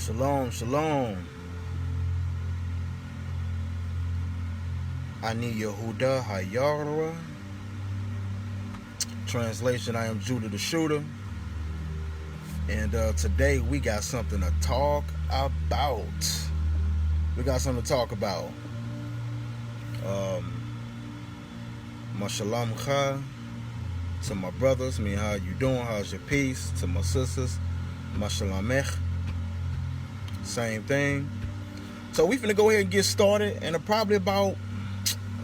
Shalom, shalom. Ani Yehuda Hayara. Translation, I am Judah the Shooter. And today we got something to talk about. My shalom cha to my brothers. Me, how you doing? How's your peace? To my sisters, my shalamech. Same thing. So we finna go ahead and get started, and probably about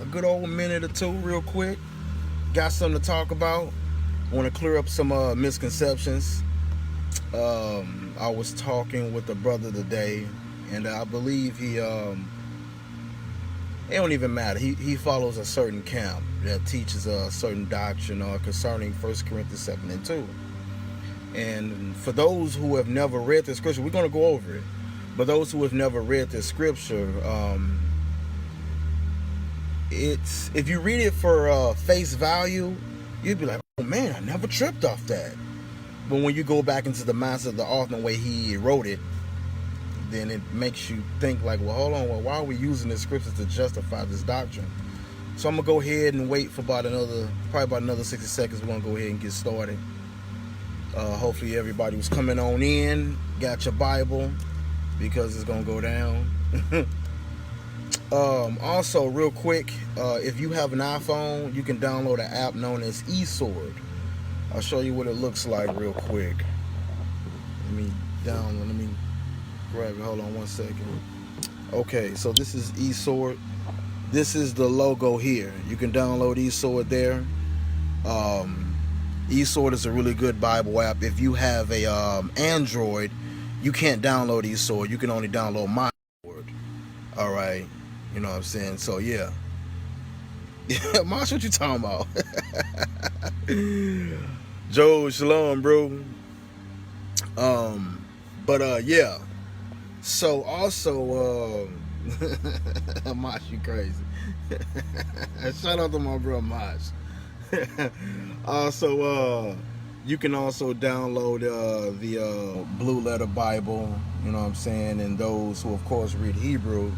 a good old minute or two, real quick. Got something to talk about. I want to clear up some misconceptions. I was talking with a brother today, and I believe it don't even matter. He follows a certain camp that teaches a certain doctrine concerning 1 Corinthians 7 and 2. And for those who have never read the scripture, we're going to go over it. But those who have never read the scripture, it's, if you read it for face value, you'd be like, oh man, I never tripped off that. But when you go back into the mindset of the author, the way he wrote it, then it makes you think like, well, hold on, well, why are we using this scripture to justify this doctrine? So I'm gonna go ahead and wait for probably about another 60 seconds. We're gonna go ahead and get started. Hopefully everybody was coming on in, got your Bible, because it's gonna go down. Also, real quick, if you have an iPhone, you can download an app known as Mysword. I'll show you what it looks like real quick. Let me grab it. Hold on one second. Okay, so this is Mysword. This is the logo here. You can download Mysword there. Mysword is a really good Bible app. If you have a Android, you can't download Mysword. You can only download Mysword. All right, you know what I'm saying. So yeah, Mosh, what you talking about? Joe, shalom, bro. Yeah. So also, Mosh, you crazy. Shout out to my bro Mosh. Also, you can also download the Blue Letter Bible, you know what I'm saying, and those who of course read Hebrew,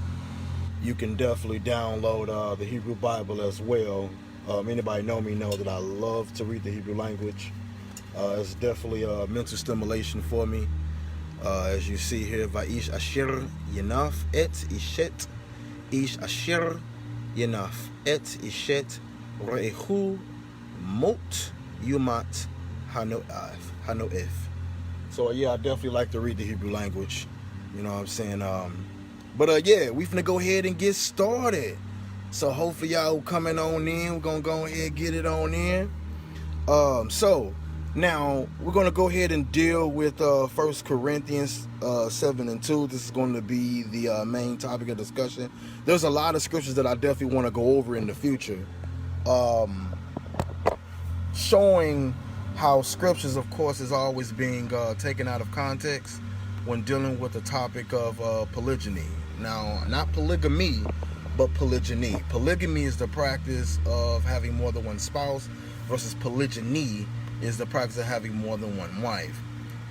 you can definitely download the Hebrew Bible as well. Anybody know me know that I love to read the Hebrew language. It's definitely a mental stimulation for me. As you see here, Va'ish Asher Yanaf Et Ishet Ish Asher Yanaf Et Ishet Re'hu Mot Yumat Hanoef. So yeah, I definitely like to read the Hebrew language. You know what I'm saying? Yeah, we finna go ahead and get started. So hopefully y'all coming on in. We're gonna go ahead and get it on in. So now we're gonna go ahead and deal with 1 Corinthians 7 and 2. This is going to be the main topic of discussion. There's a lot of scriptures that I definitely want to go over in the future. Showing how scriptures, of course, is always being taken out of context when dealing with the topic of polygyny. Now, not polygamy, but polygyny. Polygamy is the practice of having more than one spouse, versus polygyny is the practice of having more than one wife.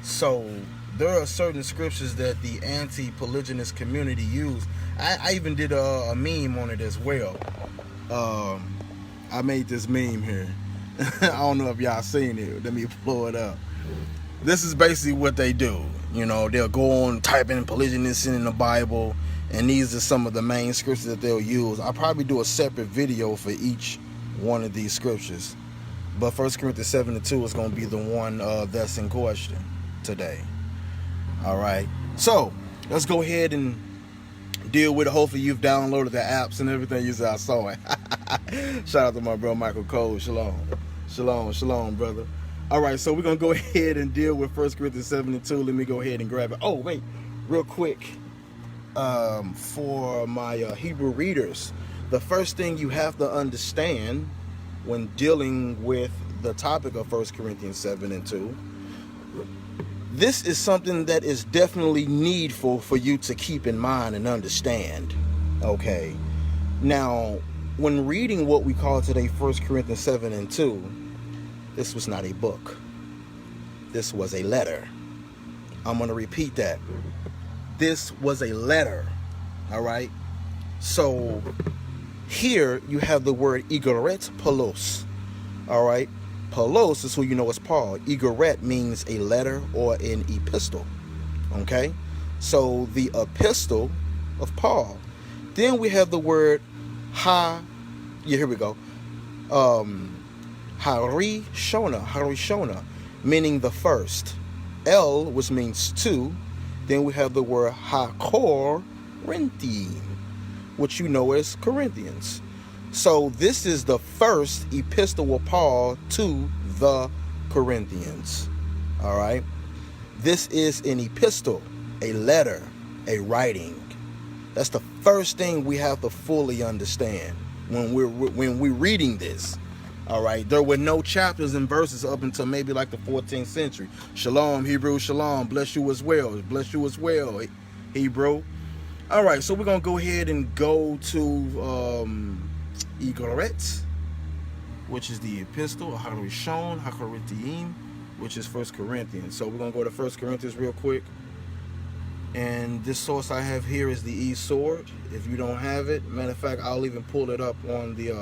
So there are certain scriptures that the anti-polygynous community use. I even did a meme on it as well. I made this meme here. I don't know if y'all seen it. Let me pull it up. This is basically what they do. You know, they'll go on typing polygynous in the Bible, and these are some of the main scriptures that they'll use. I'll probably do a separate video for each one of these scriptures. But 1 Corinthians 7 and 2 is going to be the one that's in question today. All right. So let's go ahead and deal with it. Hopefully you've downloaded the apps and everything. You said I saw it. Shout out to my bro Michael Cole. Shalom. Shalom, shalom, brother. All right, so we're going to go ahead and deal with 1 Corinthians 7 and 2. Let me go ahead and grab it. Oh, wait, real quick. For my Hebrew readers, the first thing you have to understand when dealing with the topic of 1 Corinthians 7 and 2, this is something that is definitely needful for you to keep in mind and understand. Okay. Now, when reading what we call today 1 Corinthians 7 and 2, this was not a book. This was a letter. I'm going to repeat that. this was a letter. All right. So here you have the word Igoret Polos. All right. Polos is who you know as Paul. Igoret means a letter or an epistle. Okay. So the epistle of Paul. Then we have the word here we go. Harishona, meaning the first. El, which means two. Then we have the word HaKorinthim, which you know as Corinthians. So this is the first epistle of Paul to the Corinthians. All right. This is an epistle, a letter, a writing. That's the first thing we have to fully understand when we're reading this. All right. There were no chapters and verses up until maybe like the 14th century. Shalom, Hebrew, shalom. Bless you as well. Bless you as well, Hebrew. All right. So we're going to go ahead and go to Igoret, which is the epistle, Harishon, HaKorinthim, which is 1 Corinthians. So we're going to go to 1 Corinthians real quick. And this source I have here is the Mysword. If you don't have it, matter of fact, I'll even pull it up on the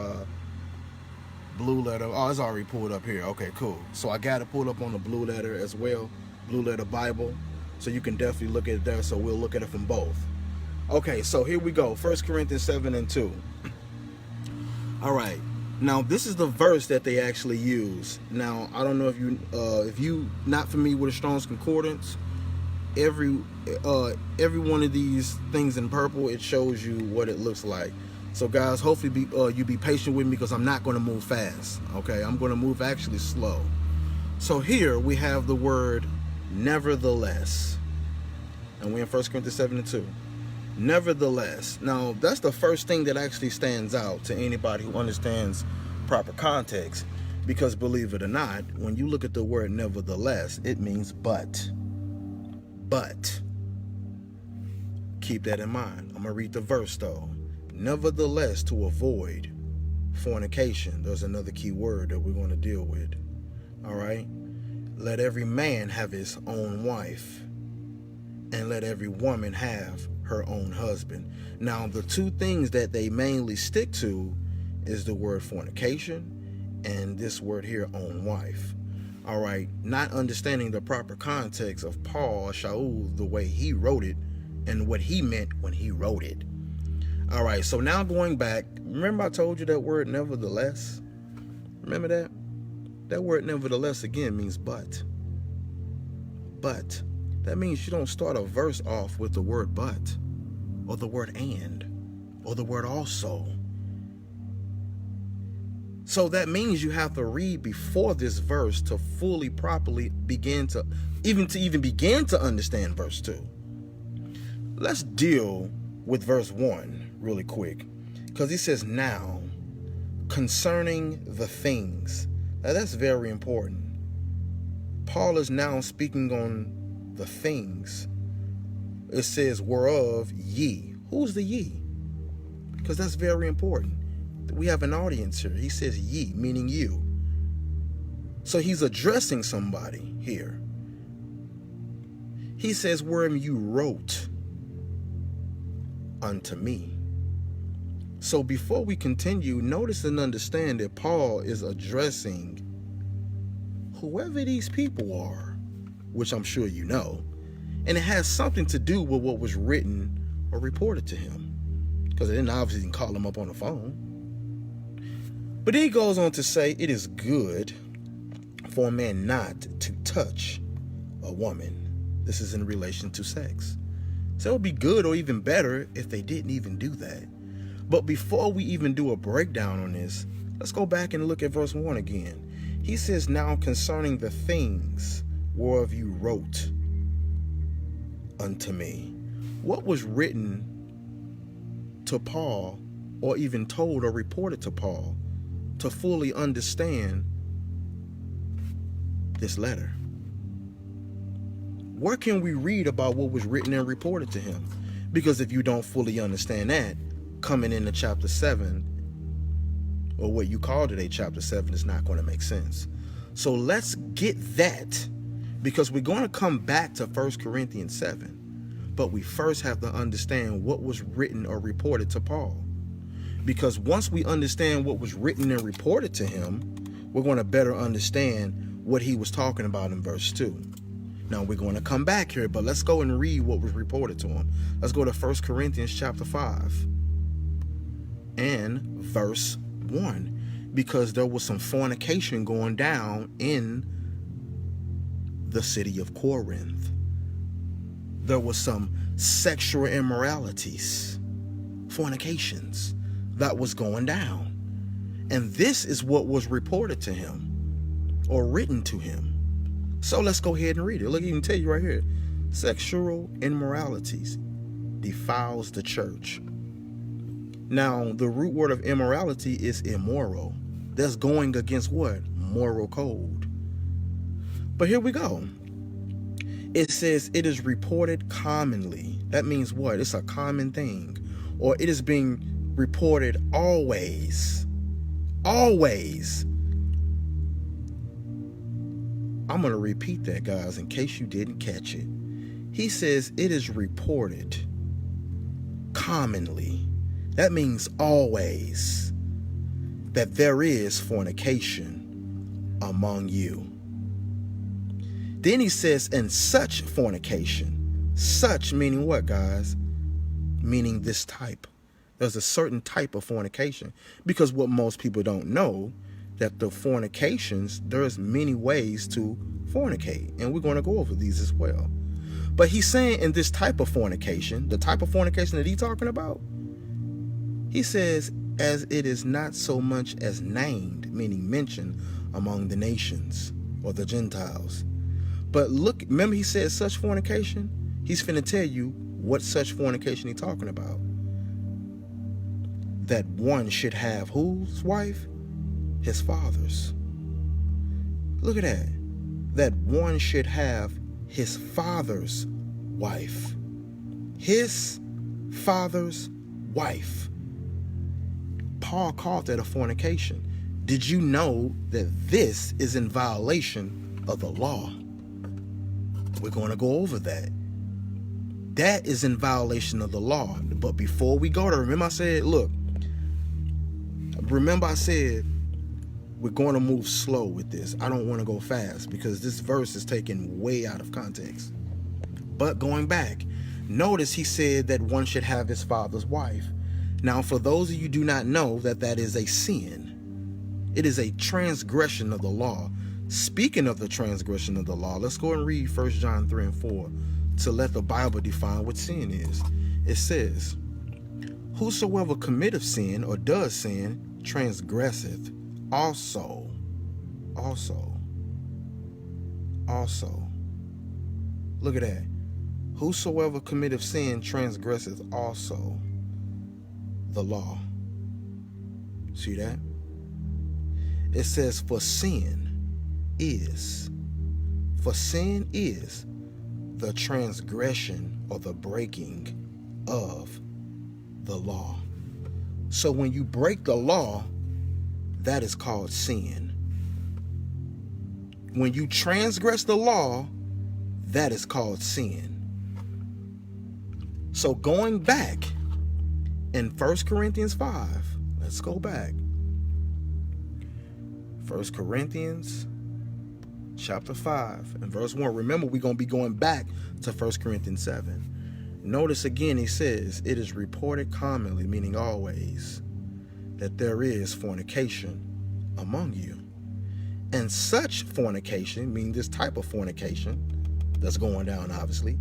blue letter. Oh, it's already pulled up here. Okay, cool. So I got it pulled up on the blue letter as well, blue letter Bible. So you can definitely look at it there. So we'll look at it from both. Okay, so here we go. 1 Corinthians 7:2. All right. Now this is the verse that they actually use. Now I don't know if you not familiar with the Strong's Concordance. Every one of these things in purple, it shows you what it looks like. So guys, hopefully you be patient with me because I'm not going to move fast. Okay, I'm going to move actually slow. So here we have the word nevertheless, and we're in 1 Corinthians 7:2. Nevertheless. Now that's the first thing that actually stands out to anybody who understands proper context, because believe it or not, when you look at the word nevertheless, it means but. But keep that in mind. I'm going to read the verse though. Nevertheless, to avoid fornication, there's another key word that we're going to deal with. All right. Let every man have his own wife, and let every woman have her own husband. Now, the two things that they mainly stick to is the word fornication and this word here, own wife. All right, not understanding the proper context of Paul, Shaul, the way he wrote it and what he meant when he wrote it. All right, so now going back, remember I told you that word nevertheless? Remember that? That word nevertheless again means but. But. That means you don't start a verse off with the word but, or the word and, or the word also. So that means you have to read before this verse to fully, properly begin to begin to understand verse 2. Let's deal with verse 1 really quick, because he says, now, concerning the things. Now that's very important. Paul is now speaking on the things. It says, whereof ye. Who's the ye? Because that's very important. We have an audience here. He says ye, meaning you. So he's addressing somebody here. He says, wherein you wrote unto me. So before we continue, notice and understand that Paul is addressing whoever these people are, which I'm sure you know, and it has something to do with what was written or reported to him, because they didn't obviously call him up on the phone. But he goes on to say, it is good for a man not to touch a woman. This is in relation to sex. So it would be good or even better if they didn't even do that. But before we even do a breakdown on this, let's go back and look at verse 1 again. He says, now concerning the things whereof you wrote unto me. What was written to Paul, or even told or reported to Paul, to fully understand this letter? Where can we read about what was written and reported to him? Because if you don't fully understand that, coming into chapter 7, or what you call today chapter 7, is not going to make sense. So let's get that, because we're going to come back to 1 Corinthians 7. But we first have to understand what was written or reported to Paul. Because once we understand what was written and reported to him, we're going to better understand what he was talking about in verse 2. Now we're going to come back here, but let's go and read what was reported to him. Let's go to 1 Corinthians chapter 5 and verse 1, because there was some fornication going down in the city of Corinth. There was some sexual immoralities, fornications that was going down. And this is what was reported to him or written to him. So let's go ahead and read it. Look, he can tell you right here. Sexual immoralities defiles the church. Now, the root word of immorality is immoral. That's going against what? Moral code. But here we go. It says it is reported commonly. That means what? It's a common thing. Or it is being reported always. Always. I'm going to repeat that, guys, in case you didn't catch it. He says it is reported commonly. That means always that there is fornication among you. Then he says, and such fornication. Such meaning what, guys? Meaning this type. There's a certain type of fornication. Because what most people don't know, that the fornications, there's many ways to fornicate. And we're going to go over these as well. But he's saying in this type of fornication, the type of fornication that he's talking about, he says, as it is not so much as named, meaning mentioned among the nations or the Gentiles. But look, remember he said such fornication? He's finna tell you what such fornication he's talking about. That one should have whose wife? His father's. Look at that. That one should have his father's wife. His father's wife. Paul called that a fornication. Did you know that this is in violation of the law? We're going to go over that. That is in violation of the law. But before we go there, remember I said, look, remember I said we're going to move slow with this. I don't want to go fast because this verse is taken way out of context. But going back, notice he said that one should have his father's wife. Now, for those of you who do not know that is a sin. It is a transgression of the law. Speaking of the transgression of the law, let's go and read 1 John 3 and 4 to let the Bible define what sin is. It says, whosoever committeth sin or does sin transgresseth also. Look at that. Whosoever committeth sin transgresseth also the law. See that? It says, for sin is the transgression or the breaking of the law. So when you break the law, that is called sin. When you transgress the law, that is called sin. So going back in 1 Corinthians 5, let's go back. 1 Corinthians chapter 5 and verse 1. Remember, we're going to be going back to 1 Corinthians 7. Notice again, he says, it is reported commonly, meaning always, that there is fornication among you. And such fornication, meaning this type of fornication that's going down, obviously,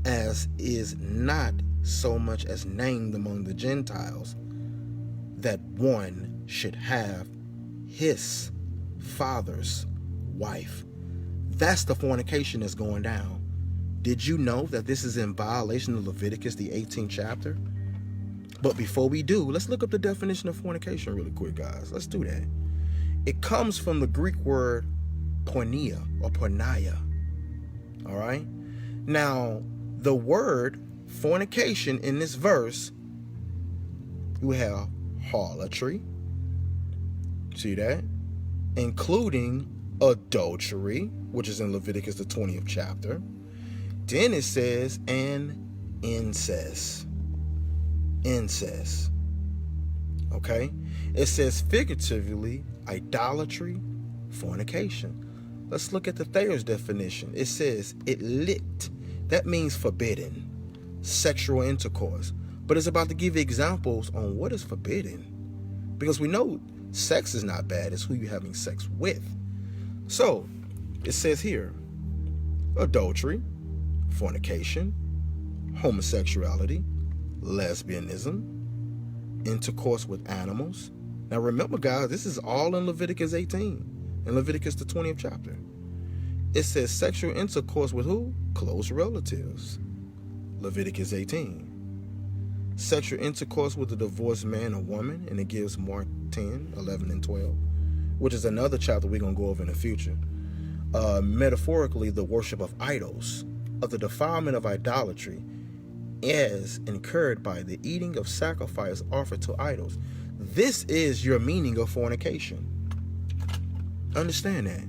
as is not so much as named among the Gentiles, that one should have his father's wife. That's the fornication that's going down. Did you know that this is in violation of Leviticus, the 18th chapter? But before we do, let's look up the definition of fornication really quick, guys. Let's do that. It comes from the Greek word porneia or porneia. All right? Now, the word fornication in this verse, we have harlotry. See that? Including adultery, which is in Leviticus, the 20th chapter. Then it says, and incest. Incest. Okay? It says figuratively, idolatry, fornication. Let's look at the Thayer's definition. It says it lit. That means forbidden. Sexual intercourse. But it's about to give you examples on what is forbidden. Because we know sex is not bad. It's who you're having sex with. So, it says here, adultery, fornication, homosexuality, lesbianism, intercourse with animals. Now remember, guys, this is all in Leviticus 18, in Leviticus the 20th chapter. It says sexual intercourse with who? Close relatives. Leviticus 18. Sexual intercourse with a divorced man or woman, and it gives Mark 10, 11, and 12, which is another chapter we're going to go over in the future. Metaphorically, the worship of idols, of the defilement of idolatry, as incurred by the eating of sacrifice offered to idols. This is your meaning of fornication. Understand that.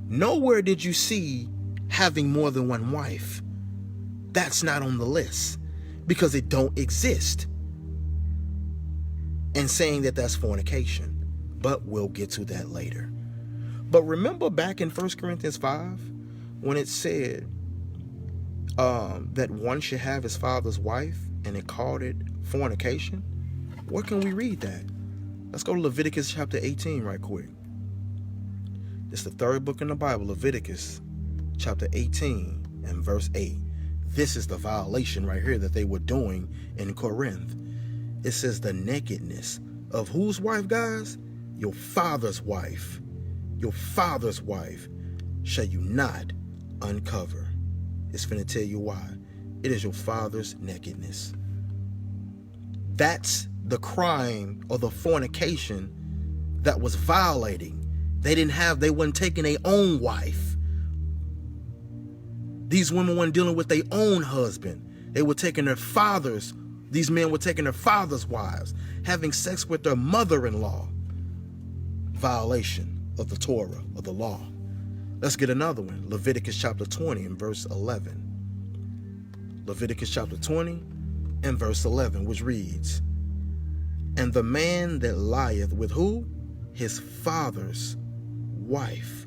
Nowhere did you see having more than one wife. That's not on the list because it don't exist. And saying that that's fornication. But we'll get to that later. But remember back in 1 Corinthians 5 when it said that one should have his father's wife, and it called it fornication? Where can we read that? Let's go to Leviticus chapter 18 right quick. It's the third book in the Bible, Leviticus chapter 18 and verse 8. This is the violation right here that they were doing in Corinth. It says the nakedness of whose wife, guys? Your father's wife. Your father's wife shall you not uncover. It's finna tell you why. It is your father's nakedness. That's the crime or the fornication that was violating. They weren't taking their own wife. These women weren't dealing with their own husband. They were taking these men were taking their father's wives, having sex with their mother-in-law. Violation of the Torah, of the law. Let's get another one. Leviticus chapter 20 and verse 11. Leviticus chapter 20 and verse 11, which reads, and the man that lieth with who? His father's wife.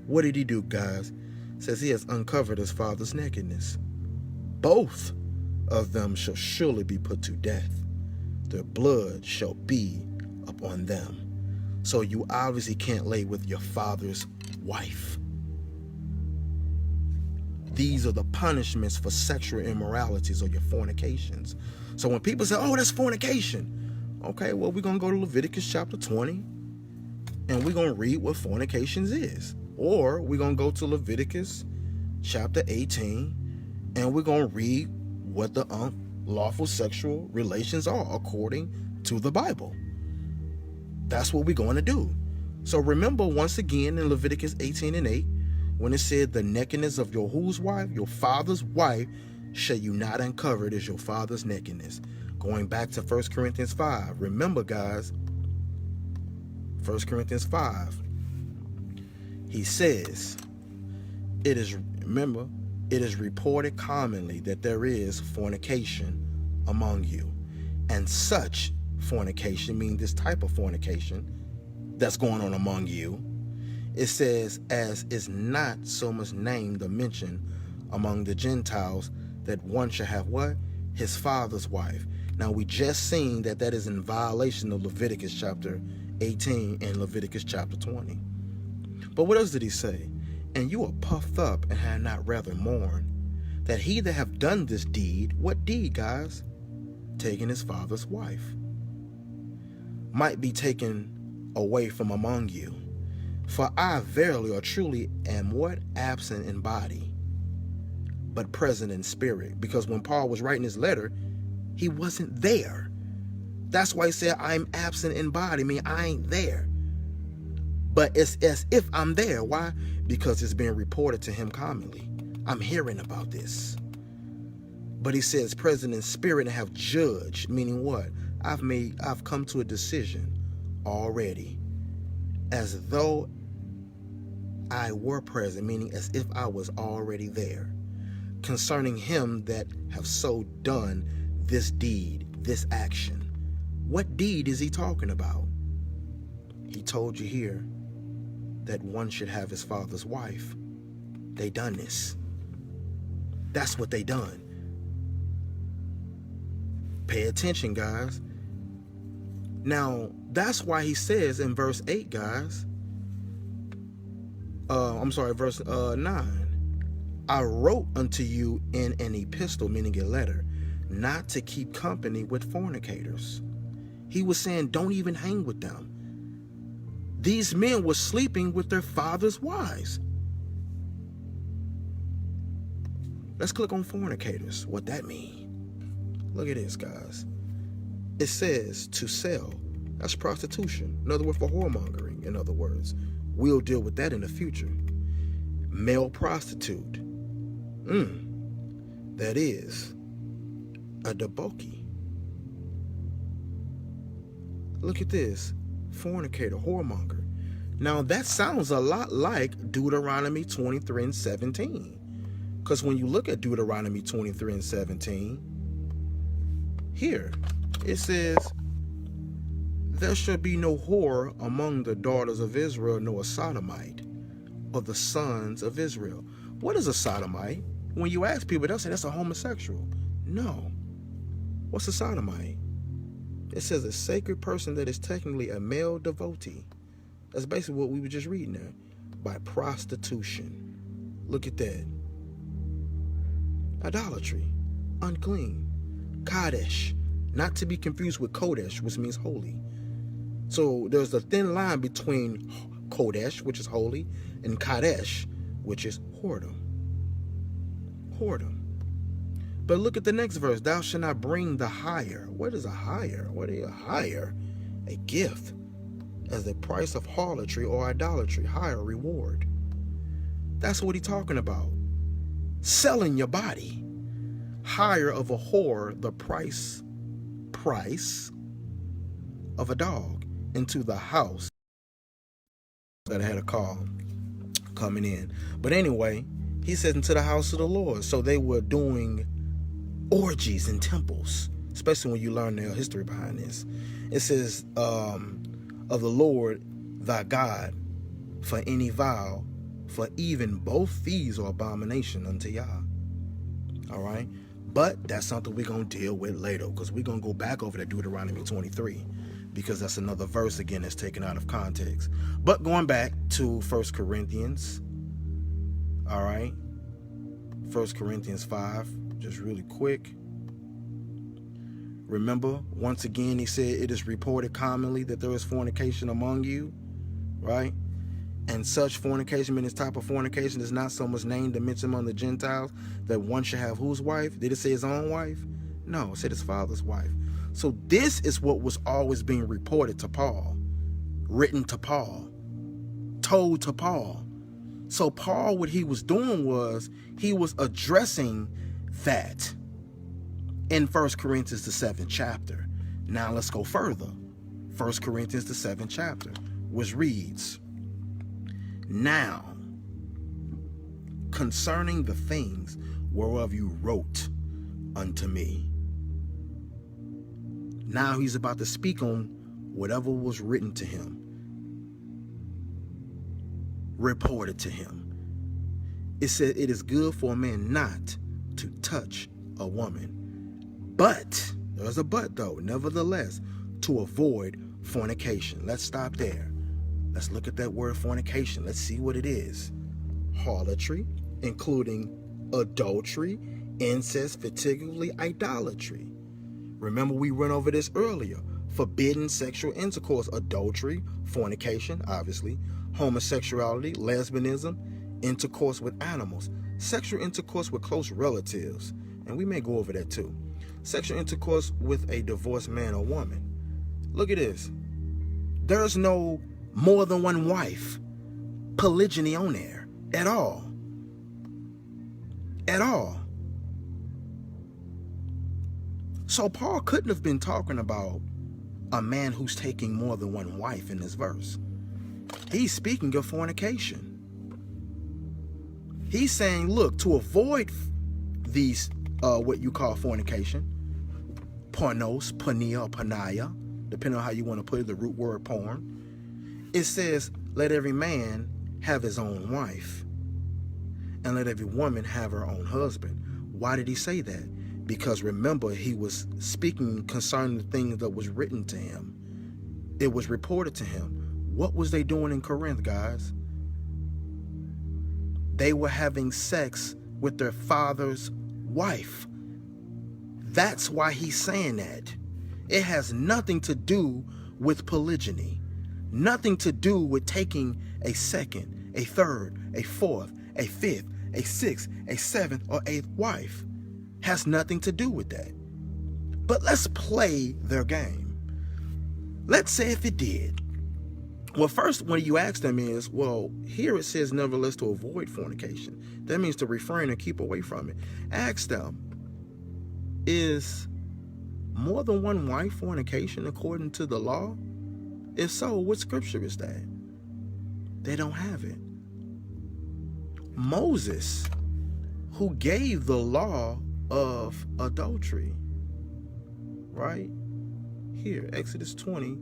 What did he do, guys? It says he has uncovered his father's nakedness. Both of them shall surely be put to death. Their blood shall be upon them. So you obviously can't lay with your father's wife. These are the punishments for sexual immoralities or your fornications. So when people say, oh, that's fornication. Okay, well, we're going to go to Leviticus chapter 20 and we're going to read what fornications is. Or we're going to go to Leviticus chapter 18 and we're going to read what the unlawful sexual relations are according to the Bible. That's what we're going to do. So remember once again in Leviticus 18 and 8, when it said the nakedness of your whose wife? Your father's wife shall you not uncover. It is your father's nakedness. Going back to 1 Corinthians 5. Remember, guys, 1 Corinthians 5. He says, it is reported commonly that there is fornication among you. And such fornication, meaning this type of fornication that's going on among you, it says, as is not so much named or mentioned among the Gentiles, that one shall have what? His father's wife. Now we just seen that is in violation of Leviticus chapter 18 and Leviticus chapter 20. But what else did he say? And you are puffed up and had not rather mourned, that he that have done this deed, what deed, guys? Taking his father's wife, might be taken away from among you. For I verily or truly am what? Absent in body, but present in spirit. Because when Paul was writing his letter, he wasn't there. That's why he said, I'm absent in body, meaning I ain't there. But it's as if I'm there. Why? Because it's being reported to him commonly. I'm hearing about this. But he says present in spirit and have judged, meaning what? I've come to a decision already, as though I were present, meaning as if I was already there, concerning him that have so done this deed, this action. What deed is he talking about? He told you here that one should have his father's wife. They done this. That's what they done. Pay attention, guys. Now, that's why he says in verse 8, guys, verse 9, I wrote unto you in an epistle, meaning a letter, not to keep company with fornicators. He was saying, don't even hang with them. These men were sleeping with their father's wives. Let's click on fornicators, what that means. Look at this, guys. It says to sell. That's prostitution. In other words, for whoremongering, in other words. We'll deal with that in the future. Male prostitute. That is a debauchee. Look at this. Fornicator, whoremonger. Now that sounds a lot like Deuteronomy 23 and 17. Because when you look at Deuteronomy 23 and 17, here it says, there shall be no whore among the daughters of Israel, nor a sodomite of the sons of Israel. What is a sodomite? When you ask people, they'll say that's a homosexual. No. What's a sodomite? It says a sacred person that is technically a male devotee. That's basically what we were just reading there. By prostitution. Look at that. Idolatry. Unclean. Kadesh. Not to be confused with Kodesh, which means holy. So there's a thin line between Kodesh, which is holy, and Kadesh, which is whoredom. Whoredom. But look at the next verse. Thou shalt not bring the hire. What is a hire? What is a hire? A gift as the price of harlotry or idolatry. Hire, reward. That's what he's talking about. Selling your body. Hire of a whore, the price of a dog into the house. That I had a call coming in. But anyway, he says into the house of the Lord. So they were doing orgies in temples, especially when you learn the history behind this. It says, of the Lord thy God, for any vow, for even both these are abomination unto Yah. All right? But that's something we're going to deal with later, because we're going to go back over to Deuteronomy 23, because that's another verse, again, that's taken out of context. But going back to 1 Corinthians, all right? 1 Corinthians 5, just really quick. Remember, once again, he said, it is reported commonly that there is fornication among you, right? And such fornication, meaning this type of fornication, is not so much named to mention among the Gentiles that one should have whose wife? Did it say his own wife? No, it said his father's wife. So this is what was always being reported to Paul, written to Paul, told to Paul. So Paul, what he was doing was he was addressing that in 1 Corinthians, the 7th chapter. Now let's go further. 1 Corinthians, the 7th chapter, which reads, now, concerning the things whereof you wrote unto me. Now he's about to speak on whatever was written to him, reported to him. It said it is good for a man not to touch a woman, but, there's a but though, nevertheless, to avoid fornication. Let's stop there. Let's look at that word fornication. Let's see what it is. Harlotry, including adultery, incest, particularly idolatry. Remember, we went over this earlier. Forbidden sexual intercourse, adultery, fornication, obviously, homosexuality, lesbianism, intercourse with animals, sexual intercourse with close relatives, and we may go over that too. Sexual intercourse with a divorced man or woman. Look at this. There's no more than one wife polygyny on there at all. At all. So Paul couldn't have been talking about a man who's taking more than one wife in this verse. He's speaking of fornication. He's saying, look, to avoid these, what you call fornication, pornos, pornea, pornaya, depending on how you want to put it, the root word porn. It says, let every man have his own wife, and let every woman have her own husband. Why did he say that? Because remember, he was speaking concerning the things that was written to him. It was reported to him. What was they doing in Corinth, guys? They were having sex with their father's wife. That's why he's saying that. It has nothing to do with polygyny. Nothing to do with taking a second, a third, a fourth, a fifth, a sixth, a seventh, or eighth wife. Has nothing to do with that. But let's play their game. Let's say if it did. Well, first, when you ask them is, well, here it says nevertheless to avoid fornication. That means to refrain and keep away from it. Ask them, is more than one wife fornication according to the law? If so, what scripture is that? They don't have it. Moses, who gave the law of adultery, right? Here, Exodus 20,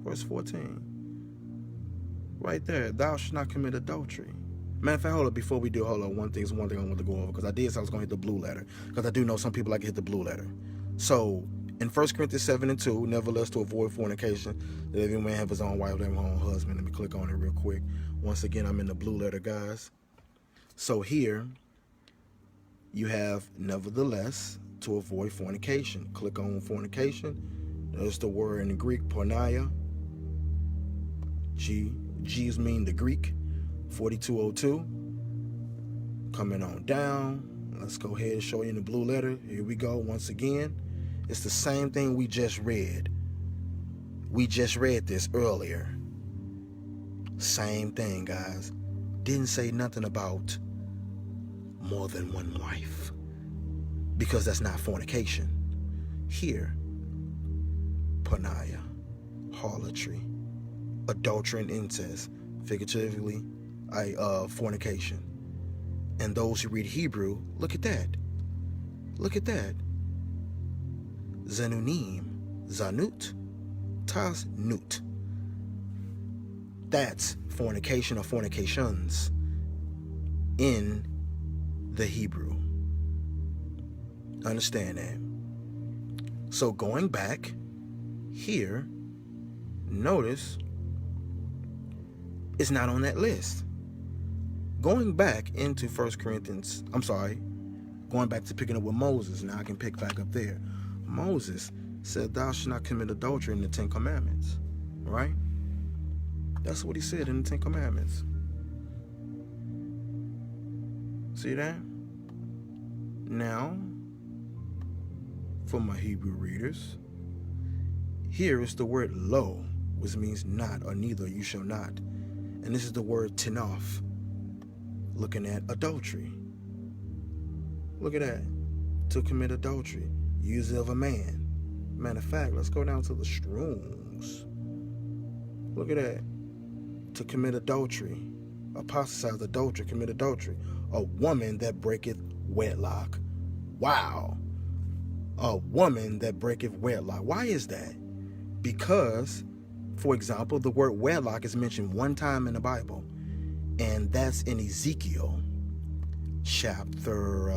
verse 14. Right there, thou shalt not commit adultery. Matter of fact, hold up, before we do, hold up, one thing I want to go over, because I did say I was going to hit the blue letter, because I do know some people like to hit the blue letter. So, in 1 Corinthians 7 and 2, nevertheless to avoid fornication, that every man have his own wife, their own husband. Let me click on it real quick. Once again, I'm in the blue letter, guys. So here, you have nevertheless to avoid fornication. Click on fornication. There's the word in the Greek, porneia. G's mean the Greek, 4202. Coming on down. Let's go ahead and show you in the blue letter. Here we go. Once again, it's the same thing we just read. We just read this earlier. Same thing, guys. Didn't say nothing about more than one wife, because that's not fornication. Here, porneia, harlotry, adultery and incest, figuratively, fornication. And those who read Hebrew, look at that. Look at that. Zanunim, zanut, tasnut. That's fornication or fornications in the Hebrew. Understand that. So going back here, notice it's not on that list. Going back into 1 Corinthians, going back to picking up with Moses. Now I can pick back up there. Moses said, thou shalt not commit adultery in the 10 Commandments. Right? That's what he said in the 10 Commandments. See that? Now, for my Hebrew readers, here is the word lo, which means not or neither, you shall not. And this is the word tenof, looking at adultery. Look at that. To commit adultery, use of a man. Matter of fact, let's go down to the Strong's. Look at that. To commit adultery, apostatize, adultery, commit adultery. A woman that breaketh wedlock. Wow. A woman that breaketh wedlock. Why is that? Because, for example, the word wedlock is mentioned one time in the Bible, and that's in Ezekiel chapter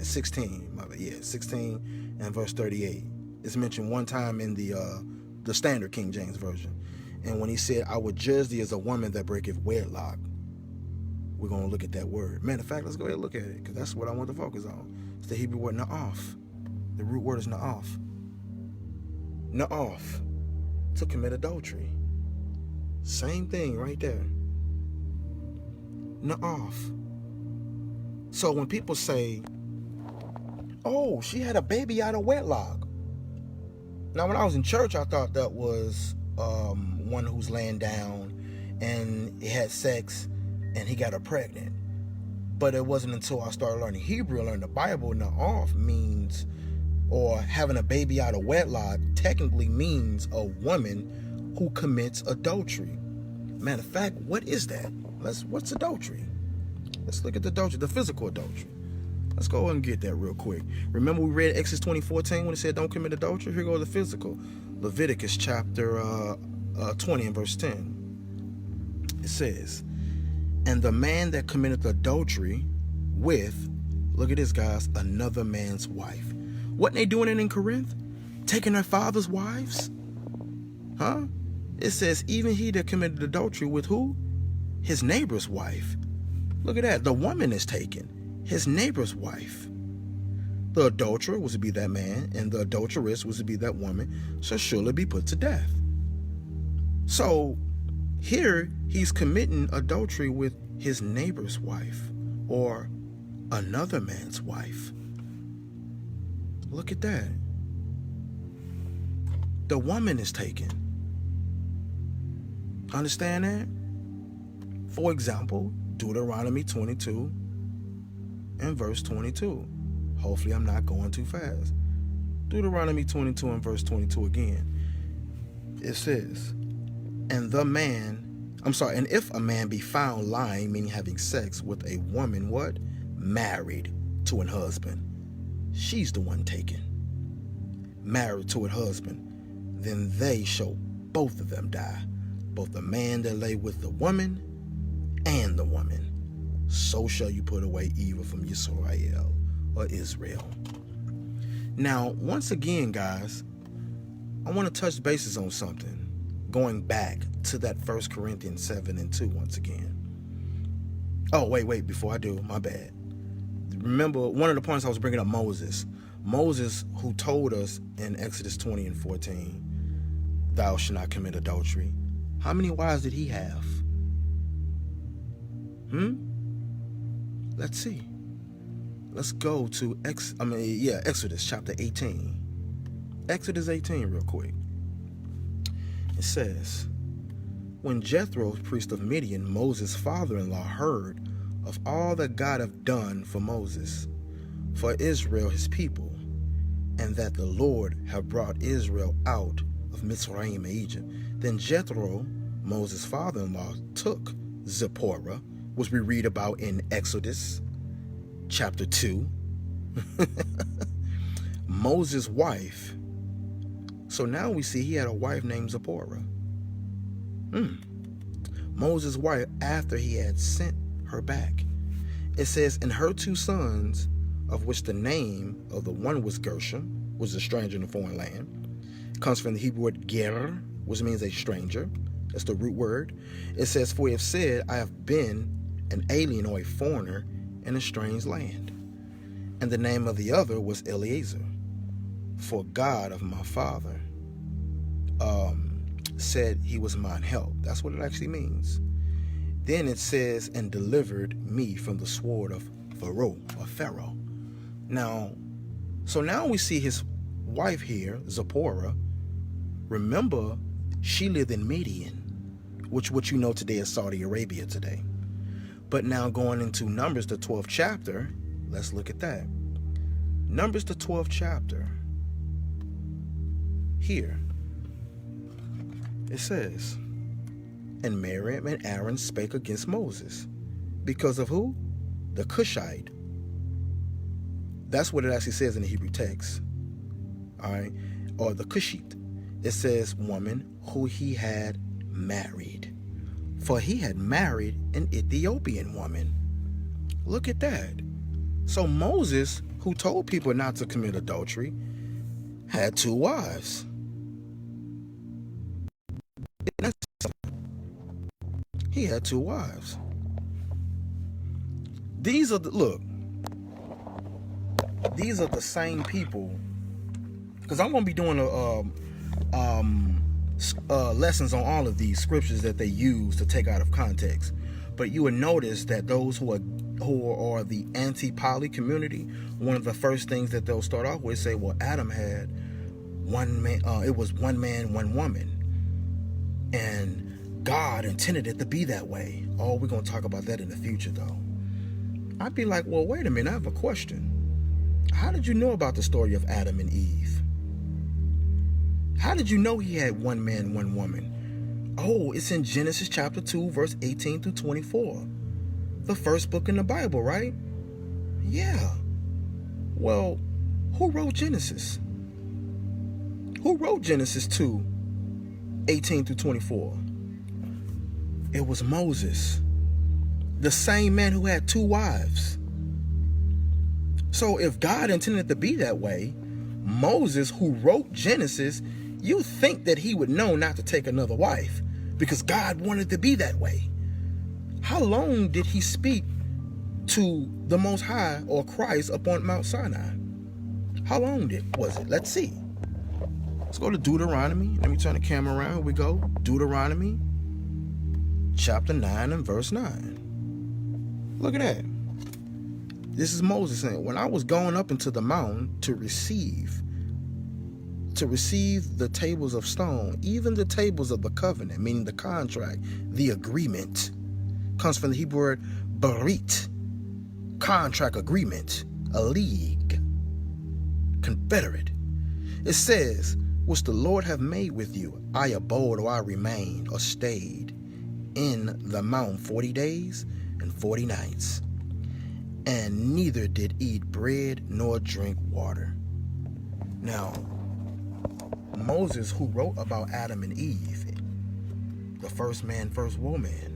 16. 16 and verse 38. It's mentioned one time in the Standard King James Version. And when he said, I would judge thee as a woman that breaketh wedlock, we're going to look at that word. Matter of fact, let's go ahead and look at it, because that's what I want to focus on. It's the Hebrew word na'af. The root word is na'af. Na'af, to commit adultery. Same thing right there. Na'af. So when people say, oh, she had a baby out of wedlock. Now, when I was in church, I thought that was one who's laying down and he had sex and he got her pregnant. But it wasn't until I started learning Hebrew, learning the Bible, na'af means, or having a baby out of wedlock technically means a woman who commits adultery. Matter of fact, what is that? What's adultery? Let's look at the adultery, the physical adultery. Let's go ahead and get that real quick. Remember we read Exodus 20:14 when it said don't commit adultery? Here goes the physical. Leviticus chapter 20 and verse 10. It says, and the man that committeth adultery with, look at this guys, another man's wife. Wasn't they doing it in Corinth? Taking their father's wives? Huh? It says, even he that committed adultery with who? His neighbor's wife. Look at that. The woman is taken. His neighbor's wife. The adulterer was to be that man, and the adulteress was to be that woman, shall surely be put to death. So here he's committing adultery with his neighbor's wife, or another man's wife. Look at that. The woman is taken. Understand that? For example, Deuteronomy 22 and verse 22. Hopefully I'm not going too fast. Deuteronomy 22 and verse 22 again. It says, and if a man be found lying, meaning having sex with a woman, what? Married to an husband. She's the one taken. Married to a husband. Then they shall both of them die. Both the man that lay with the woman and the woman. So shall you put away evil from Yisrael, or Israel. Now, once again, guys, I want to touch bases on something. Going back to that 1 Corinthians 7 and 2 once again. Oh, wait, before I do, my bad. Remember, one of the points I was bringing up, Moses. Moses, who told us in Exodus 20 and 14, thou shalt not commit adultery. How many wives did he have? Let's see. Let's go to Exodus chapter 18. Exodus 18 real quick. It says, when Jethro, priest of Midian, Moses' father-in-law, heard of all that God hath done for Moses, for Israel his people, and that the Lord have brought Israel out of Mitzrayim and Egypt, then Jethro, Moses' father-in-law, took Zipporah, which we read about in Exodus chapter 2, Moses' wife. So now we see he had a wife named Zipporah. Moses' wife, after he had sent her back. It says, and her two sons, of which the name of the one was Gershom, was a stranger in a foreign land, comes from the Hebrew word ger, which means a stranger. That's the root word. It says, for he have said, I have been an alien or a foreigner in a strange land. And the name of the other was Eliezer, for God of my father said he was mine help. That's what it actually means. Then it says, and delivered me from the sword of Pharaoh. Now, so now we see his wife here, Zipporah. Remember, she lived in Midian, which what you know today is Saudi Arabia today. But now going into Numbers, the 12th chapter, let's look at that. Numbers, the 12th chapter. Here, it says, and Miriam and Aaron spake against Moses. Because of who? The Cushite. That's what it actually says in the Hebrew text. All right? Or the Cushite. It says woman who he had married. For he had married an Ethiopian woman. Look at that. So Moses, who told people not to commit adultery, had two wives. He had two wives. These are the same people, because I'm going to be doing lessons on all of these scriptures that they use to take out of context. But you would notice that those who are the anti-poly community, one of the first things that they'll start off with say, well, Adam had one man, it was one man, one woman, and God intended it to be that way. Oh, we're going to talk about that in the future, though. I'd be like, well, wait a minute, I have a question. How did you know about the story of Adam and Eve? How did you know he had one man, one woman? Oh, it's in Genesis chapter 2, verse 18 through 24. The first book in the Bible, right? Yeah. Well, who wrote Genesis? Who wrote Genesis 2:18-24? It was Moses, the same man who had 2 wives. So if God intended it to be that way, Moses, who wrote Genesis, you think that he would know not to take another wife because God wanted it to be that way. How long did he speak to the Most High or Christ upon Mount Sinai? How long was it? Let's see. Let's go to Deuteronomy. Let me turn the camera around. Here we go. Deuteronomy chapter 9 and verse 9. Look at that. This is Moses saying, when I was going up into the mountain to receive the tables of stone, even the tables of the covenant, meaning the contract, the agreement, comes from the Hebrew word barit, contract, agreement, a league, confederate. It says, which the Lord have made with you, I abode or I remained or stayed in the mountain 40 days and 40 nights, and neither did eat bread nor drink water. Now, Moses, who wrote about Adam and Eve, the first man, first woman,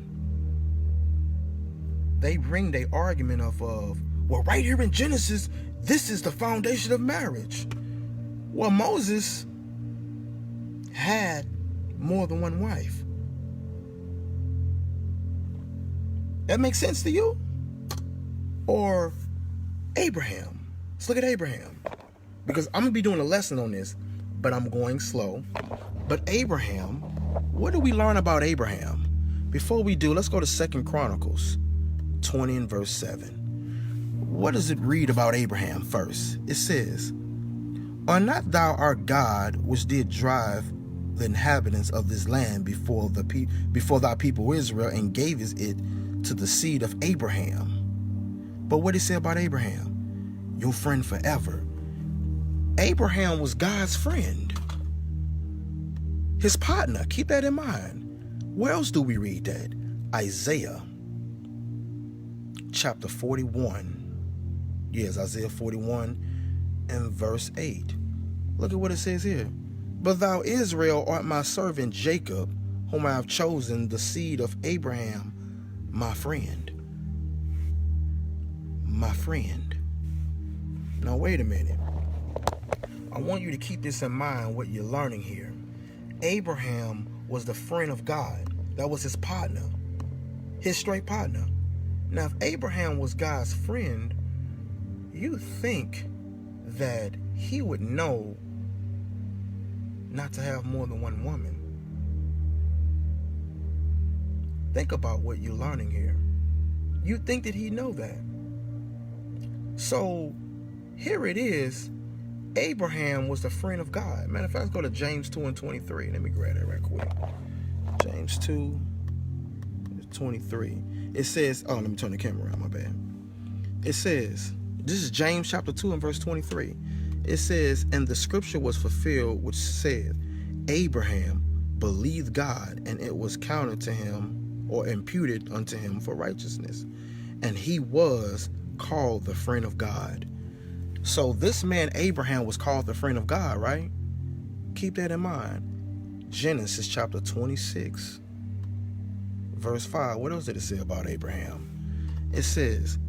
they bring their argument of, well, right here in Genesis, this is the foundation of marriage. Well, Moses had more than one wife. That makes sense to you? Or Abraham. Let's look at Abraham. Because I'm going to be doing a lesson on this, but I'm going slow. But Abraham, what do we learn about Abraham? Before we do, let's go to 2 Chronicles 20 and verse 7. What does it read about Abraham first? It says, are not thou our God, which did drive the inhabitants of this land before thy people Israel, and gavest it to the seed of Abraham? But what did he say about Abraham? Your friend forever. Abraham was God's friend, his partner. Keep that in mind. Where else do we read that? Isaiah chapter 41. Yes, Isaiah 41 and verse 8. Look at what it says here. But thou, Israel, art my servant Jacob, whom I have chosen, the seed of Abraham, my friend. My friend. Now, wait a minute. I want you to keep this in mind, what you're learning here. Abraham was the friend of God. That was his partner, his straight partner. Now, if Abraham was God's friend, you think that he would know not to have more than one woman. Think about what you're learning here. You think that he'd know that. So here it is. Abraham was the friend of God. Matter of fact, let's go to James 2 and 23. Let me grab that right quick. James 2, 23. It says, oh, let me turn the camera around, my bad. It says, this is James chapter 2 and verse 23. It says, and the scripture was fulfilled, which said, Abraham believed God, and it was counted to him, or imputed unto him for righteousness. And he was called the friend of God. So this man Abraham was called the friend of God, right? Keep that in mind. Genesis chapter 26, verse 5. What else did it say about Abraham? It says,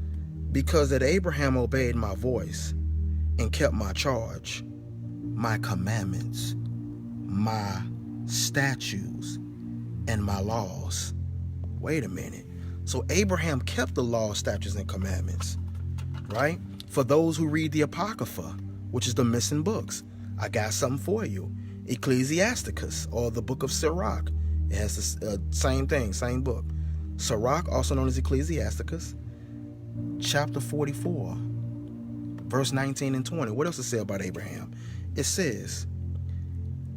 because that Abraham obeyed my voice and kept my charge, my commandments, my statutes, and my laws. Wait a minute. So Abraham kept the law, statutes, and commandments, right? For those who read the Apocrypha, which is the missing books, I got something for you. Ecclesiasticus, or the book of Sirach. It has the same thing, same book. Sirach, also known as Ecclesiasticus, chapter 44, verse 19 and 20. What else does it say about Abraham? It says,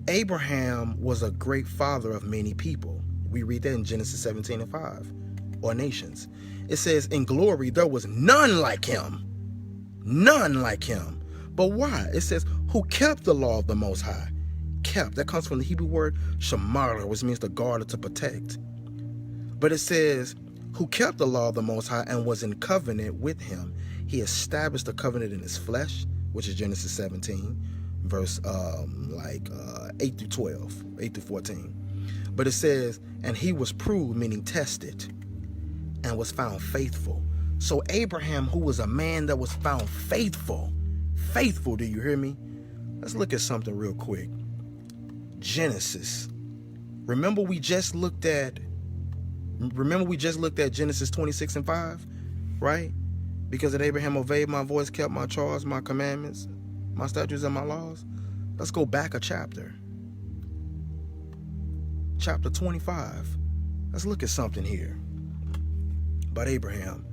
Abraham was a great father of many people. We read that in Genesis 17 and 5, or nations. It says, in glory there was none like him. None like him. But why? It says, who kept the law of the Most High. Kept. That comes from the Hebrew word shamar, which means to guard or to protect. But it says, who kept the law of the Most High and was in covenant with him. He established a covenant in his flesh, which is Genesis 17, verse 8 through 12, 8 through 14. But it says, and he was proved, meaning tested, and was found faithful. So Abraham, who was a man that was found faithful, do you hear me? Let's look at something real quick. Genesis. Remember we just looked at Genesis 26 and 5, right? Because that Abraham obeyed my voice, kept my charge, my commandments, my statutes, and my laws. Let's go back a chapter. Chapter 25. Let's look at something here about Abraham.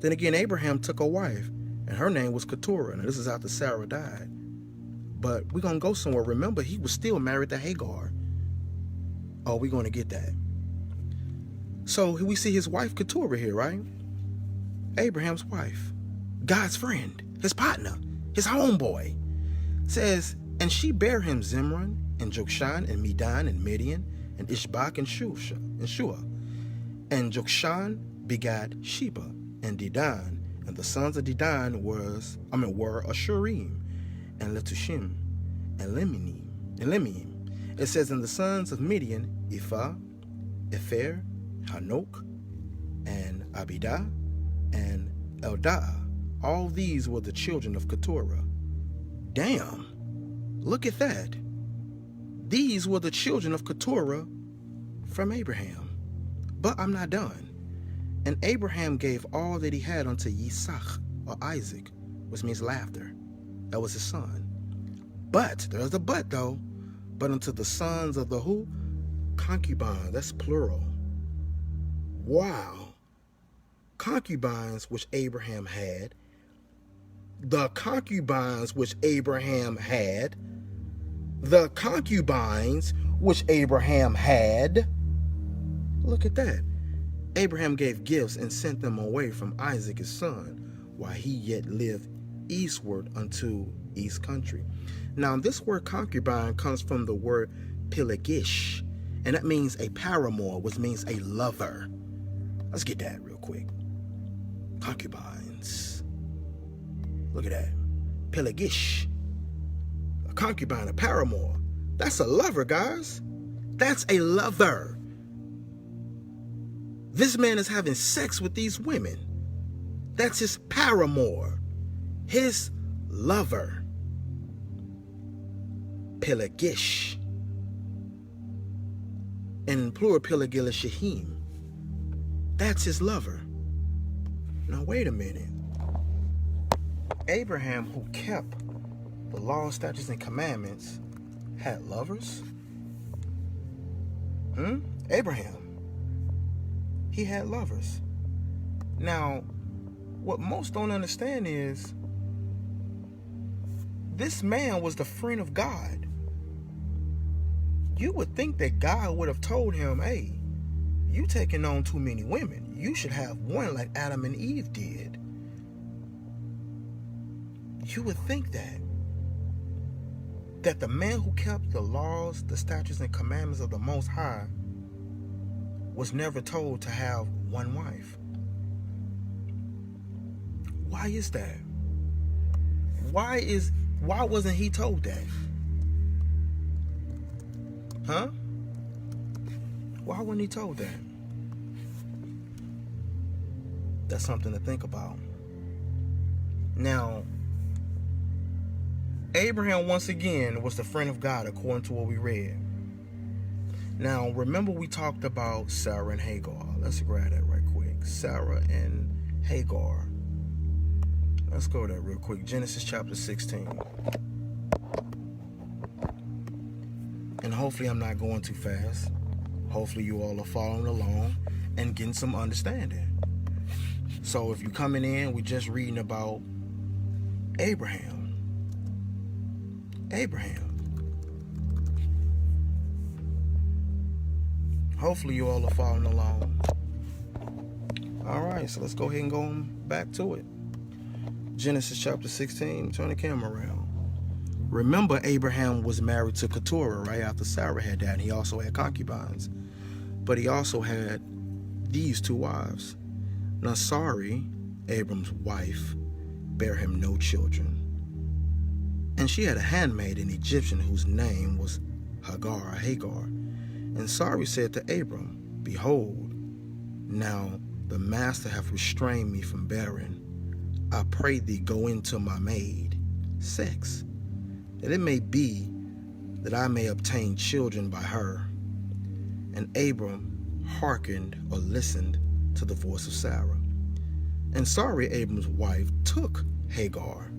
Then again, Abraham took a wife, and her name was Keturah. Now, this is after Sarah died. But we're going to go somewhere. Remember, he was still married to Hagar. Oh, we're going to get that. So we see his wife Keturah here, right? Abraham's wife, God's friend, his partner, his homeboy. Says, and she bare him Zimran, and Jokshan, and Medan, and Midian, and Ishbak, and Shua. And Jokshan begat Sheba, and Dedan, and the sons of Dedan were Ashurim, and Letushim, and Lemeim. It says, and the sons of Midian, Ephah, Epher, Hanok, and Abidah, and Eldah. All these were the children of Keturah. Damn, look at that. These were the children of Keturah from Abraham. But I'm not done. And Abraham gave all that he had unto Yitzhak, or Isaac, which means laughter. That was his son. But, there's a but though, but unto the sons of the who? Concubine, that's plural. Wow. Concubines which Abraham had. The concubines which Abraham had. The concubines which Abraham had. Look at that. Abraham gave gifts and sent them away from Isaac his son, while he yet lived eastward unto east country. Now this word concubine comes from the word pilagish, and that means a paramour, which means a lover. Let's get that real quick. Concubines. Look at that. Pilagish. A concubine, a paramour. That's a lover, guys. That's a lover. This man is having sex with these women. That's his paramour. His lover. Pilagish. And plural pilagil is shahim. That's his lover. Now wait a minute. Abraham, who kept the law, statutes, and commandments, had lovers? Abraham. He had lovers. Now, what most don't understand is this man was the friend of God. You would think that God would have told him, hey, you taking on too many women. You should have one like Adam and Eve did. You would think that the man who kept the laws, the statutes, and commandments of the Most High was never told to have one wife. Why is that? Why wasn't he told that? Huh? Why wasn't he told that? That's something to think about. Now, Abraham, once again, was the friend of God, according to what we read. Now, remember we talked about Sarah and Hagar. Let's grab that right quick. Sarah and Hagar. Let's go there real quick. Genesis chapter 16. And hopefully I'm not going too fast. Hopefully you all are following along and getting some understanding. So if you're coming in, we're just reading about Abraham. Hopefully you all are following along. Alright, so let's go ahead and go back to it. Genesis chapter 16. Turn the camera around. Remember, Abraham was married to Keturah right after Sarah had died. He also had concubines. But he also had these two wives. Nasari, Abram's wife, bare him no children. And she had a handmaid, an Egyptian, whose name was Hagar. And Sarai said to Abram, Behold, now the master hath restrained me from bearing. I pray thee, go into my maid, sex, that it may be that I may obtain children by her. And Abram hearkened or listened to the voice of Sarah. And Sarai, Abram's wife, took Hagar,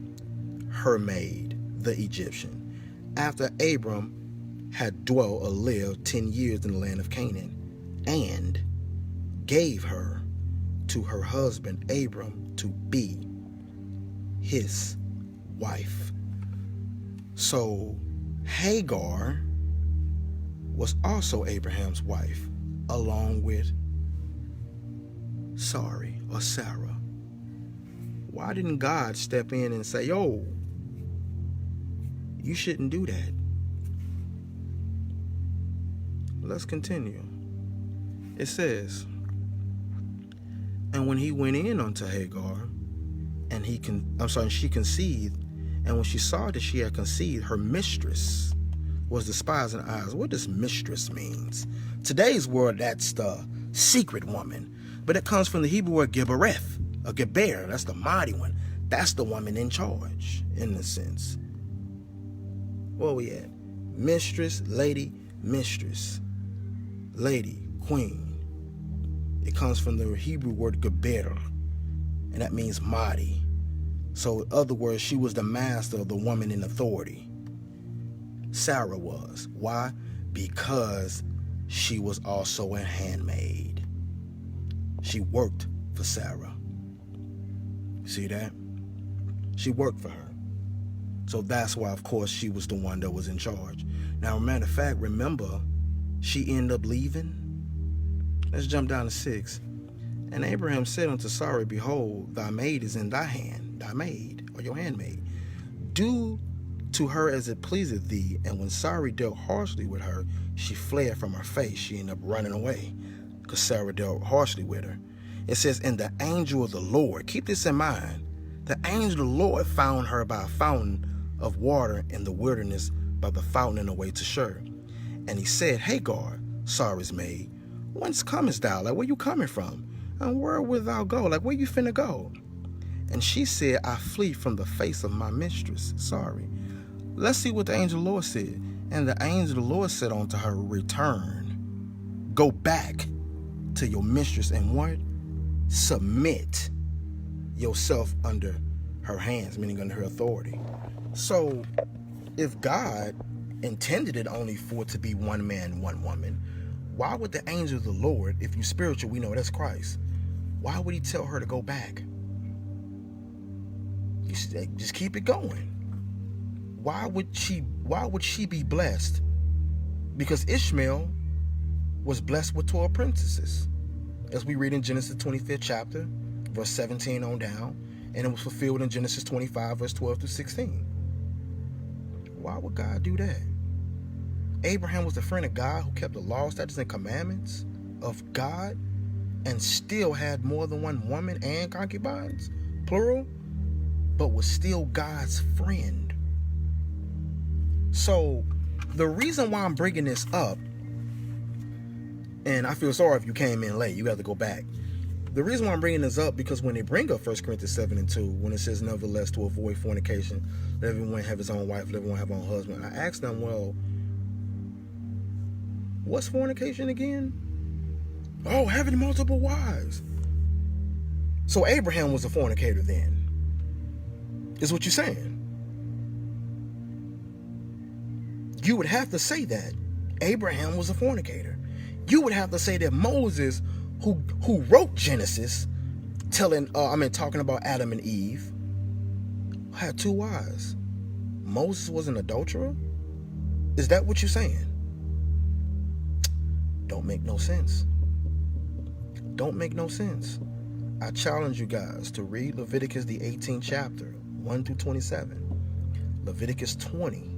her maid, the Egyptian, after Abram had dwelt or lived 10 years in the land of Canaan, and gave her to her husband Abram to be his wife. So Hagar was also Abraham's wife, along with Sarai or Sarah. Why didn't God step in and say, yo, you shouldn't do that? Let's continue. It says, and when he went in unto Hagar, and she conceived, and when she saw that she had conceived, her mistress was despised in her eyes. What does mistress means? Today's word, that's the secret woman, but it comes from the Hebrew word Gebereth, a Geber. That's the mighty one. That's the woman in charge, in a sense. Where we at? Mistress, lady, queen. It comes from the Hebrew word Geber, and that means mighty. So in other words, she was the master of the woman in authority. Sarah was. Why? Because she was also a handmaid. She worked for Sarah. See that? She worked for her. So that's why, of course, she was the one that was in charge. Now, matter of fact, remember, she ended up leaving. Let's jump down to 6. And Abraham said unto Sarai, Behold, thy maid is in thy hand, thy maid, or your handmaid. Do to her as it pleaseth thee. And when Sarai dealt harshly with her, she fled from her face. She ended up running away because Sarah dealt harshly with her. It says, and the angel of the Lord, keep this in mind, the angel of the Lord found her by a fountain of water in the wilderness, by the fountain in the way to Shur. And he said, Hagar, Sarai's maid, whence comest thou? Like, where you coming from? And where wilt thou go? Like, where you finna go? And she said, I flee from the face of my mistress, Sarai. Let's see what the angel of the Lord said. And the angel of the Lord said unto her, Return, go back to your mistress, and what? Submit yourself under her hands, meaning under her authority. So if God intended it only for it to be one man, one woman, why would the angel of the Lord, if you spiritual, we know that's Christ, why would he tell her to go back? You just keep it going. Why would she be blessed? Because Ishmael was blessed with 12 princesses, as we read in Genesis 25th chapter, verse 17 on down, and it was fulfilled in Genesis 25, verse 12 through 16. Why would God do that? Abraham was the friend of God who kept the laws, statutes, and commandments of God, and still had more than one woman and concubines, plural, but was still God's friend. So the reason why I'm bringing this up, and I feel sorry if you came in late, you got to go back. The reason why I'm bringing this up, because when they bring up 1 Corinthians 7:2, when it says, nevertheless, to avoid fornication, let everyone have his own wife, let everyone have his own husband, I asked them, well, what's fornication again? Oh, having multiple wives. So Abraham was a fornicator then, is what you're saying. You would have to say that Abraham was a fornicator. You would have to say that Moses, who wrote Genesis, talking about Adam and Eve, had 2 wives. Moses was an adulterer? Is that what you're saying? Don't make no sense. Don't make no sense. I challenge you guys to read Leviticus, the 18th chapter, 1 through 27. Leviticus 20,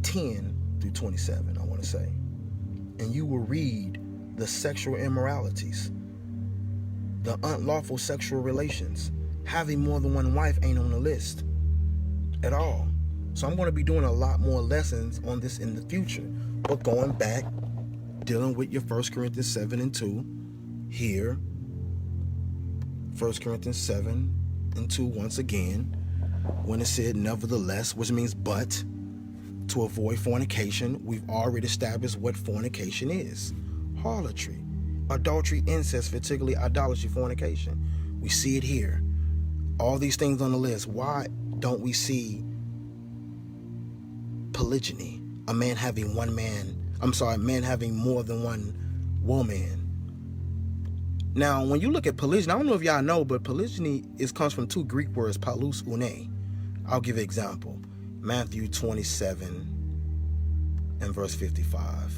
10 through 27, I want to say. And you will read the sexual immoralities, the unlawful sexual relations, having more than one wife ain't on the list at all. So I'm going to be doing a lot more lessons on this in the future. But going back, dealing with your 1 Corinthians 7 and 2 here. 1 Corinthians 7 and 2 once again. When it said nevertheless, which means but, to avoid fornication, we've already established what fornication is. Harlotry, adultery, incest, particularly idolatry, fornication. We see it here. All these things on the list. Why don't we see polygyny? A man having man having more than one woman. Now, when you look at polygyny, I don't know if y'all know, but polygyny comes from two Greek words, palus une. I'll give an example. Matthew 27 and verse 55.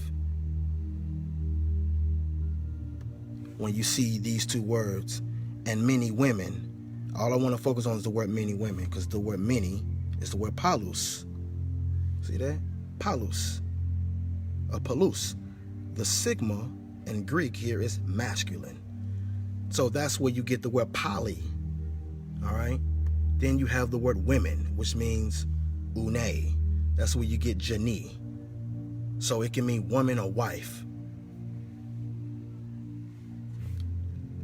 When you see these two words, and many women, all I want to focus on is the word many women, because the word many is the word palus. See that? Palus. Palus. The sigma in Greek here is masculine. So that's where you get the word poly. All right? Then you have the word women, which means une. That's where you get jani. So it can mean woman or wife.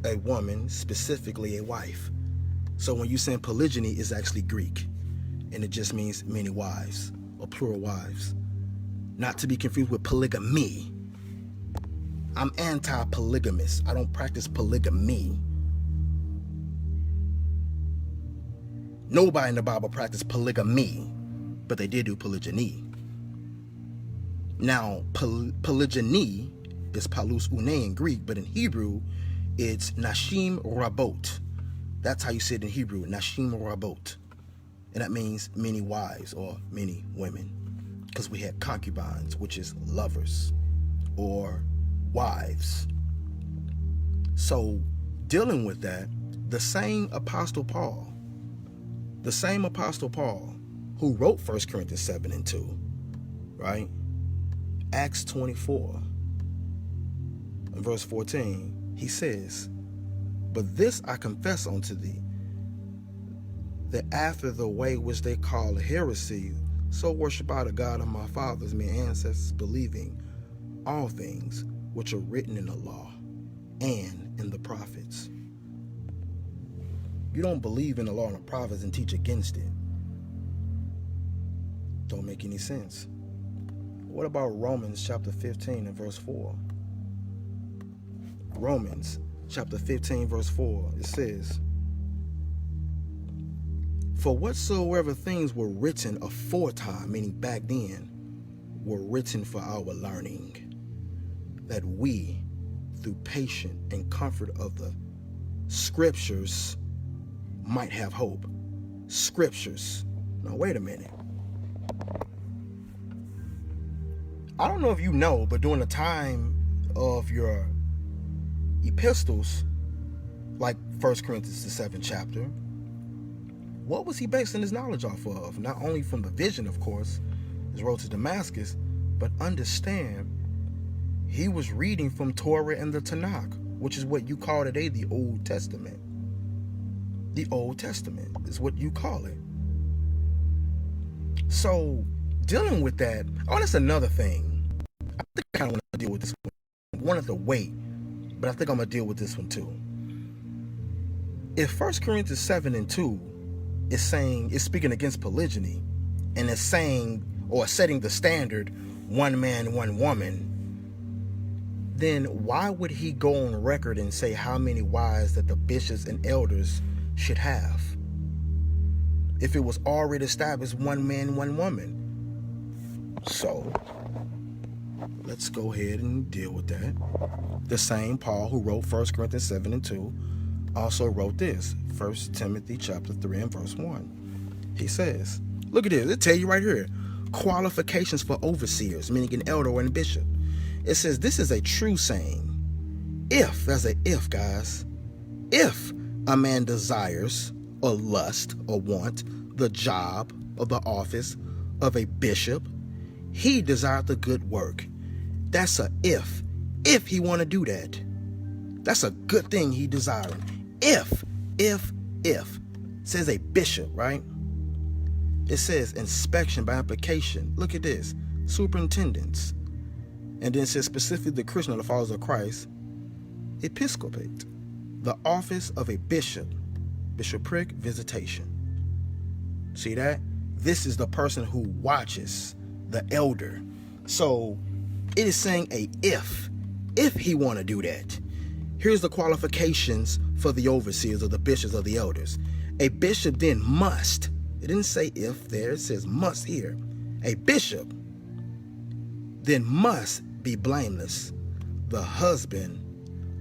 A woman, specifically a wife. So when you say polygyny, it's actually Greek. And it just means many wives or plural wives. Not to be confused with polygamy. I'm anti-polygamous. I don't practice polygamy. Nobody in the Bible practiced polygamy, but they did do polygyny. Now, polygyny is palus une in Greek, but in Hebrew, it's nashim rabot. That's how you say it in Hebrew, nashim rabot. And that means many wives or many women. Because we had concubines, which is lovers or wives. So dealing with that, the same Apostle Paul who wrote 1 Corinthians 7 and 2, right? Acts 24 and verse 14, he says, but this I confess unto thee, that after the way which they call heresy, so worship I the God of my fathers, my ancestors, believing all things which are written in the law and in the prophets. You don't believe in the law and the prophets and teach against it. Don't make any sense. What about Romans chapter 15 and verse 4? Romans chapter 15 verse 4, it says, for whatsoever things were written aforetime, meaning back then, were written for our learning, that we, through patience and comfort of the scriptures, might have hope. Scriptures. Now, wait a minute. I don't know if you know, but during the time of your epistles, like 1 Corinthians, the 7th chapter, what was he basing his knowledge off of? Not only from the vision, of course, his road to Damascus, but understand, he was reading from Torah and the Tanakh, which is what you call today the Old Testament. The Old Testament is what you call it. So, dealing with that, that's another thing. I think I kind of want to deal with this one. I wanted to wait, but I think I'm going to deal with this one too. If 1 Corinthians 7 and 2 is saying, it's speaking against polygyny, and it's saying, or setting the standard, one man, one woman, then why would he go on record and say how many wives that the bishops and elders should have? If it was already established one man, one woman. So, let's go ahead and deal with that. The same Paul who wrote 1 Corinthians 7 and 2 also wrote this, 1 Timothy chapter 3 and verse 1. He says, look at this, it'll tell you right here, qualifications for overseers, meaning an elder or a bishop. It says, this is a true saying. If, that's an if, guys. If a man desires or lust or want the job or the office of a bishop, he desired the good work. That's a if. If he want to do that. That's a good thing he desiring. If. It says a bishop, right? It says inspection by application. Look at this. Superintendents. And then it says specifically the Christian or the followers of Christ. Episcopate. The office of a bishop. Bishopric visitation. See that? This is the person who watches, the elder. So it is saying if he want to do that. Here's the qualifications for the overseers or the bishops or the elders. A bishop then must, it didn't say if there, it says must here. A bishop then must be blameless, the husband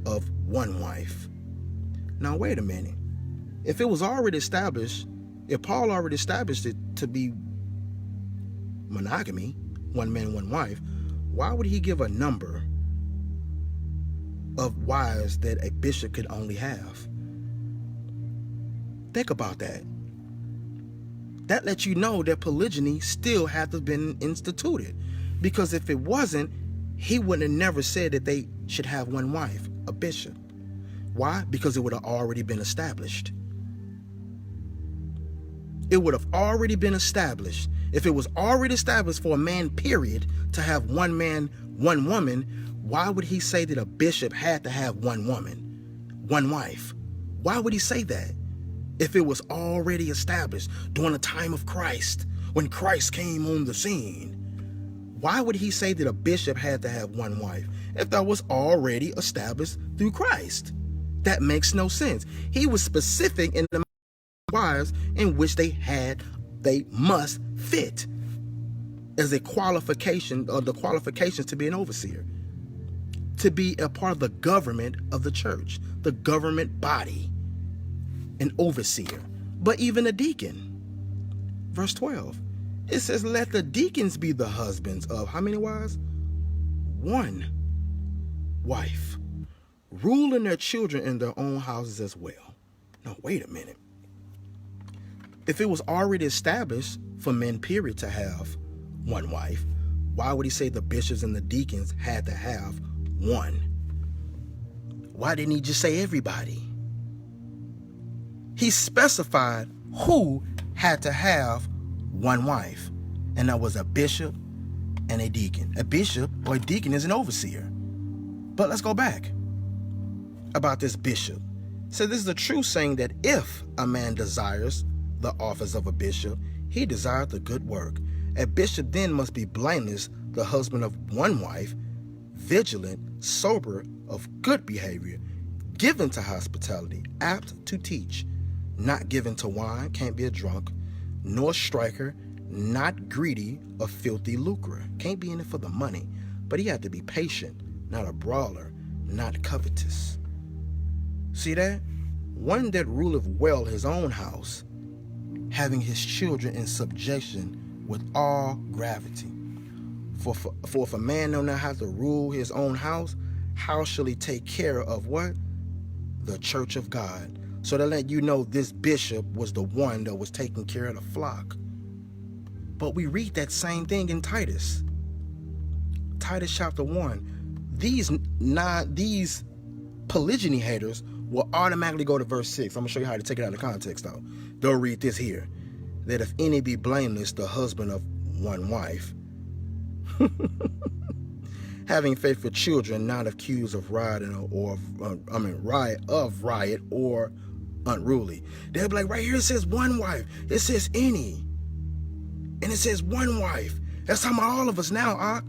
of one wife. Now wait a minute. If it was already established, if Paul already established it to be monogamy, one man, one wife, why would he give a number of wives that a bishop could only have? Think about that. That lets you know that polygyny still had to have been instituted. Because if it wasn't, he wouldn't have never said that they should have one wife, a bishop. Why? Because it would have already been established. It would have already been established. If it was already established for a man, period, to have one man, one woman, why would he say that a bishop had to have one woman, one wife? Why would he say that? If it was already established during the time of Christ, when Christ came on the scene, why would he say that a bishop had to have one wife if that was already established through Christ? That makes no sense. He was specific in the wives in which they must fit as a qualification, or the qualifications to be an overseer, to be a part of the government of the church, the government body, an overseer. But even a deacon, verse 12, it says, let the deacons be the husbands of how many wives? One wife, ruling their children in their own houses as well. Now, wait a minute. If it was already established for men, period, to have one wife, why would he say the bishops and the deacons had to have one? Why didn't he just say everybody? He specified who had to have one wife, and that was a bishop and a deacon. A bishop or a deacon is an overseer. But let's go back about this bishop. So this is a true saying that if a man desires the office of a bishop, he desires the good work. A bishop then must be blameless, the husband of one wife, vigilant, sober, of good behavior, given to hospitality, apt to teach, not given to wine, can't be a drunk, nor striker, not greedy of filthy lucre, can't be in it for the money, but he had to be patient, not a brawler, not covetous. See that? One that ruleth well his own house, having his children in subjection with all gravity. For if a man know not how to rule his own house, how shall he take care of what? The church of God. So to let you know, this bishop was the one that was taking care of the flock. But we read that same thing in Titus. Titus chapter 1. These polygyny haters will automatically go to verse 6. I'm going to show you how to take it out of context, though. They'll read this here. That if any be blameless, the husband of one wife, having faithful children, not accused of riot or unruly. They'll be like, right here it says one wife. It says any. And it says one wife. That's talking about all of us now, Ak.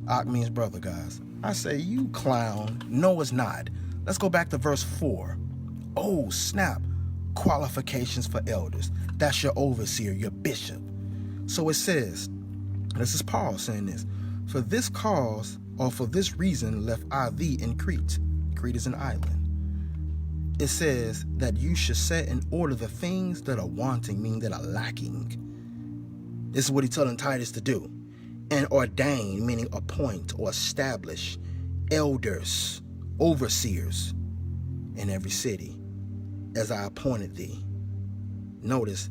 Ak means brother, guys. I say, you clown. No, it's not. Let's go back to verse 4. Oh, snap. Qualifications for elders. That's your overseer, your bishop. So it says, this is Paul saying this, for this cause, or for this reason, left I thee in Crete. Crete is an island. It says that you should set in order the things that are wanting, meaning that are lacking. This is what he's telling Titus to do. And ordain, meaning appoint or establish, elders, overseers in every city, as I appointed thee. Notice,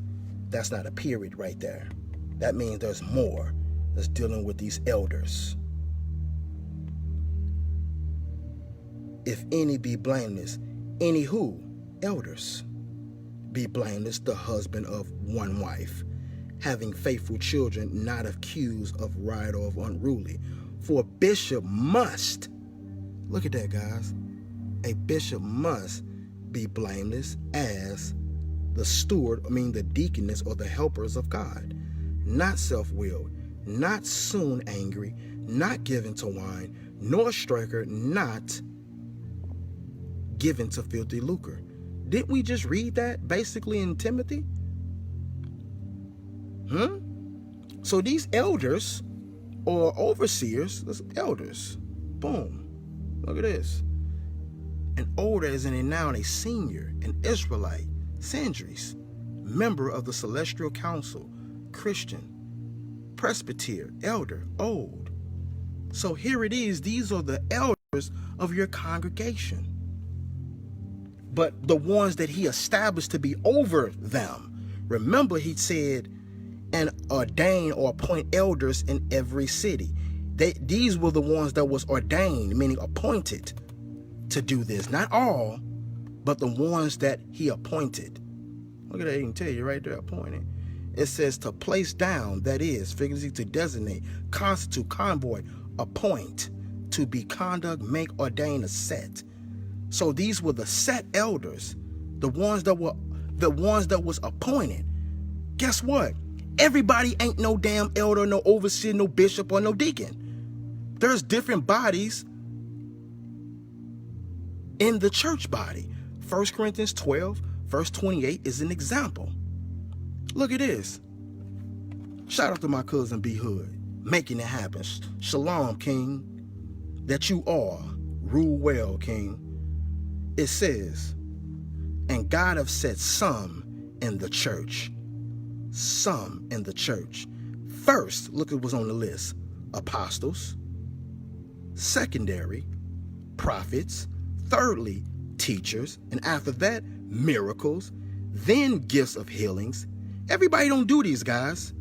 that's not a period right there. That means there's more that's dealing with these elders. If any be blameless, any who? Elders. be blameless, the husband of one wife, having faithful children, not accused of riot or of unruly. For a bishop must, look at that, guys, a bishop must be blameless as the steward, the deaconess or the helpers of God, not self-willed, not soon angry, not given to wine, nor striker, not given to filthy lucre. Didn't we just read that basically in Timothy? So these elders or overseers, elders, boom, look at this. An older is in a noun, a senior, an Israelite, centuries, member of the celestial council, Christian, presbyter, elder, old. So here it is, these are the elders of your congregation. But the ones that he established to be over them, remember he said, and ordain or appoint elders in every city. These were the ones that was ordained, meaning appointed to do this. Not all, but the ones that he appointed. Look at that, he can tell you right there, appointed. It says to place down, that is, figuratively to designate, constitute, convoy, appoint, to be conduct, make, ordain, a set. So these were the set elders, the ones that was appointed. Guess what? Everybody ain't no damn elder, no overseer, no bishop, or no deacon. There's different bodies in the church body. 1 Corinthians 12, verse 28 is an example. Look at this. Shout out to my cousin B Hood, making it happen. Shalom, King, that you are. Rule well, King. It says, and God have set some in the church. Some in the church. First, look at what's on the list. Apostles. Secondary, prophets. Thirdly, teachers. And after that, miracles. Then gifts of healings. Everybody don't do these, guys.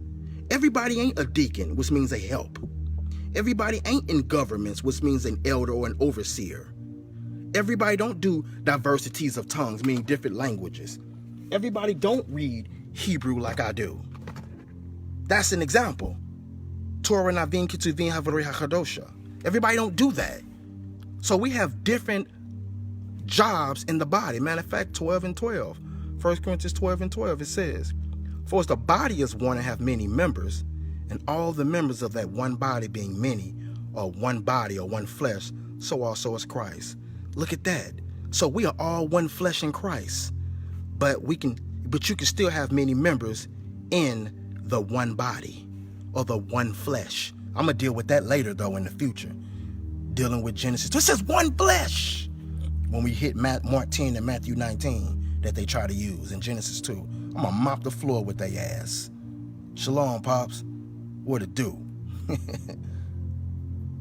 Everybody ain't a deacon, which means a help. Everybody ain't in governments, which means an elder or an overseer. Everybody don't do diversities of tongues, meaning different languages. Everybody don't read Hebrew like I do. That's an example. Torah Navin Kituvin Havarei HaKadosha. Everybody don't do that. So we have different jobs in the body. Matter of fact, 12 and 12. 1 Corinthians 12 and 12, it says, for as the body is one and have many members, and all the members of that one body being many, or one body or one flesh, so also is Christ. Look at that. So we are all one flesh in Christ. But you can still have many members in the one body or the one flesh. I'm going to deal with that later, though, in the future. Dealing with Genesis. This is one flesh. When we hit Mark 10 and Matthew 19 that they try to use in Genesis 2. I'm going to mop the floor with their ass. Shalom, Pops. What it do?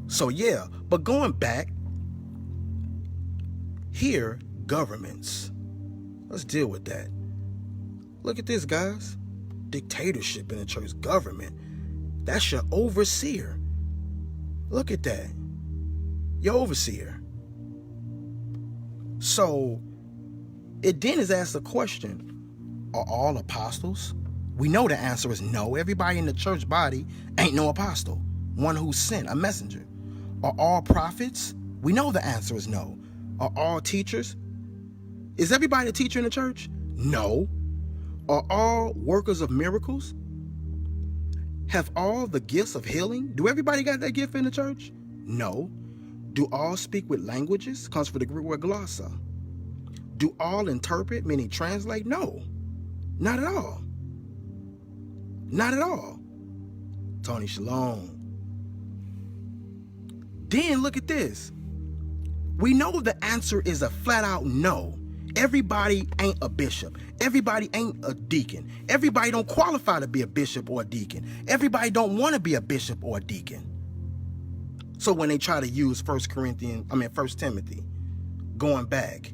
So, yeah. But going back, here, governments. Let's deal with that. Look at this, guys. Dictatorship in the church, government. That's your overseer. Look at that. Your overseer. So, it then is asked a question. Are all apostles? We know the answer is no. Everybody in the church body ain't no apostle. One who's sent, a messenger. Are all prophets? We know the answer is no. Are all teachers? Is everybody a teacher in the church? No. Are all workers of miracles? Have all the gifts of healing? Do everybody got that gift in the church? No. Do all speak with languages? Comes from the Greek word glossa. Do all interpret, meaning translate? No. Not at all. Not at all. Tony, shalom. Then look at this. We know the answer is a flat out no. Everybody ain't a bishop. Everybody ain't a deacon. Everybody don't qualify to be a bishop or a deacon. Everybody don't want to be a bishop or a deacon. So when they try to use 1 Timothy, going back,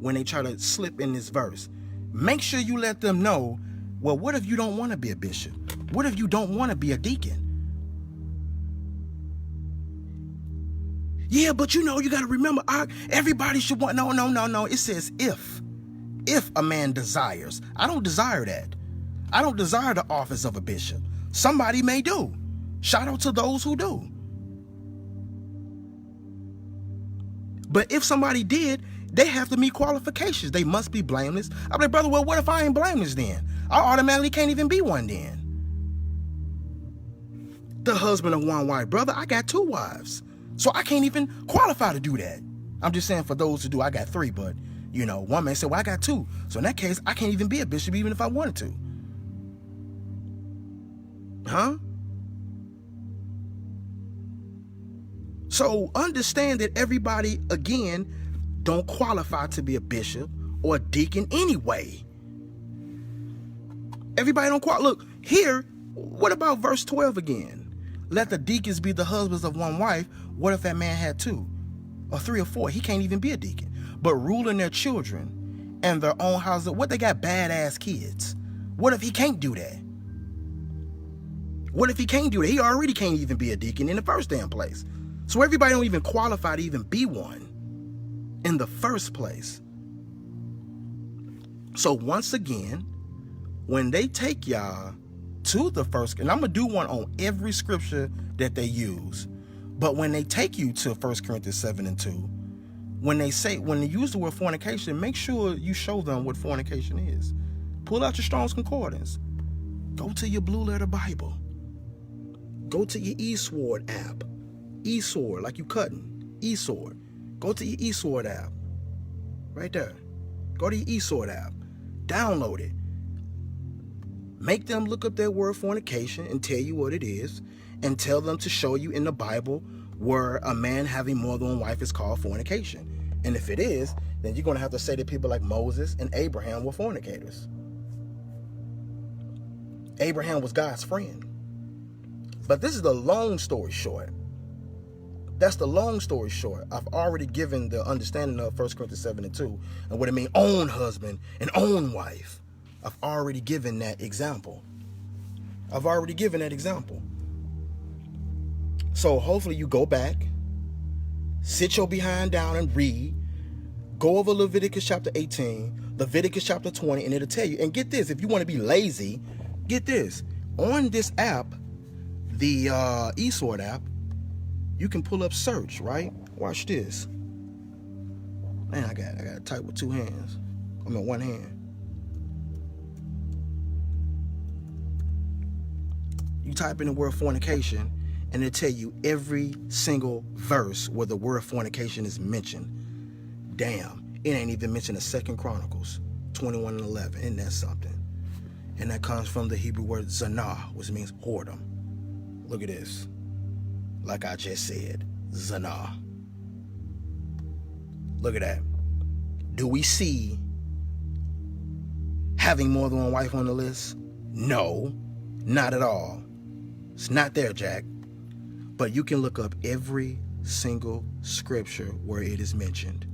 when they try to slip in this verse, make sure you let them know, well, what if you don't want to be a bishop? What if you don't want to be a deacon? Yeah, but you got to remember, everybody should want, no. It says if. If a man desires. I don't desire that. I don't desire the office of a bishop. Somebody may do. Shout out to those who do. But if somebody did, they have to meet qualifications. They must be blameless. I'm like, brother, well, what if I ain't blameless then? I automatically can't even be one then. The husband of one wife. Brother, I got 2 wives. So I can't even qualify to do that. I'm just saying for those who do, I got 3, but, you know, one man said, well, I got 2. So in that case, I can't even be a bishop even if I wanted to. Huh? So understand that everybody, again, don't qualify to be a bishop or a deacon anyway. Everybody don't qualify. Look, here, what about verse 12 again? Let the deacons be the husbands of one wife. What if that man had 2 or 3 or 4? He can't even be a deacon. But ruling their children and their own houses. What, they got badass kids? What if he can't do that? What if he can't do that? He already can't even be a deacon in the first damn place. So everybody don't even qualify to even be one in the first place. So once again, when they take y'all to the first, and I'm going to do one on every scripture that they use, but when they take you to 1 Corinthians 7 and 2, when they use the word fornication, make sure you show them what fornication is. Pull out your Strong's Concordance. Go to your Blue Letter Bible. Go to your eSword app. eSword, like you cutting. eSword. Go to your eSword app. Right there. Go to your eSword app. Download it. Make them look up that word fornication and tell you what it is. And tell them to show you in the Bible where a man having more than one wife is called fornication. And if it is, then you're going to have to say that people like Moses and Abraham were fornicators. Abraham was God's friend. But this is the long story short. That's the long story short. I've already given the understanding of 1 Corinthians 7 and 2 and what it means, own husband and own wife. I've already given that example. So hopefully you go back, sit your behind down and read, go over Leviticus chapter 18, Leviticus chapter 20, and it'll tell you. And get this, if you want to be lazy, get this. On this app, the eSword app, you can pull up search, right? Watch this. Man, I got to type with 2 hands. I mean, 1 hand. You type in the word fornication, and it'll tell you every single verse where the word fornication is mentioned. Damn, it ain't even mentioned in 2 Chronicles 21 and 11. Isn't that something? And that comes from the Hebrew word zanah, which means whoredom. Look at this. Like I just said, zanah. Look at that. Do we see having more than one wife on the list? No, not at all. It's not there, Jack. But you can look up every single scripture where it is mentioned.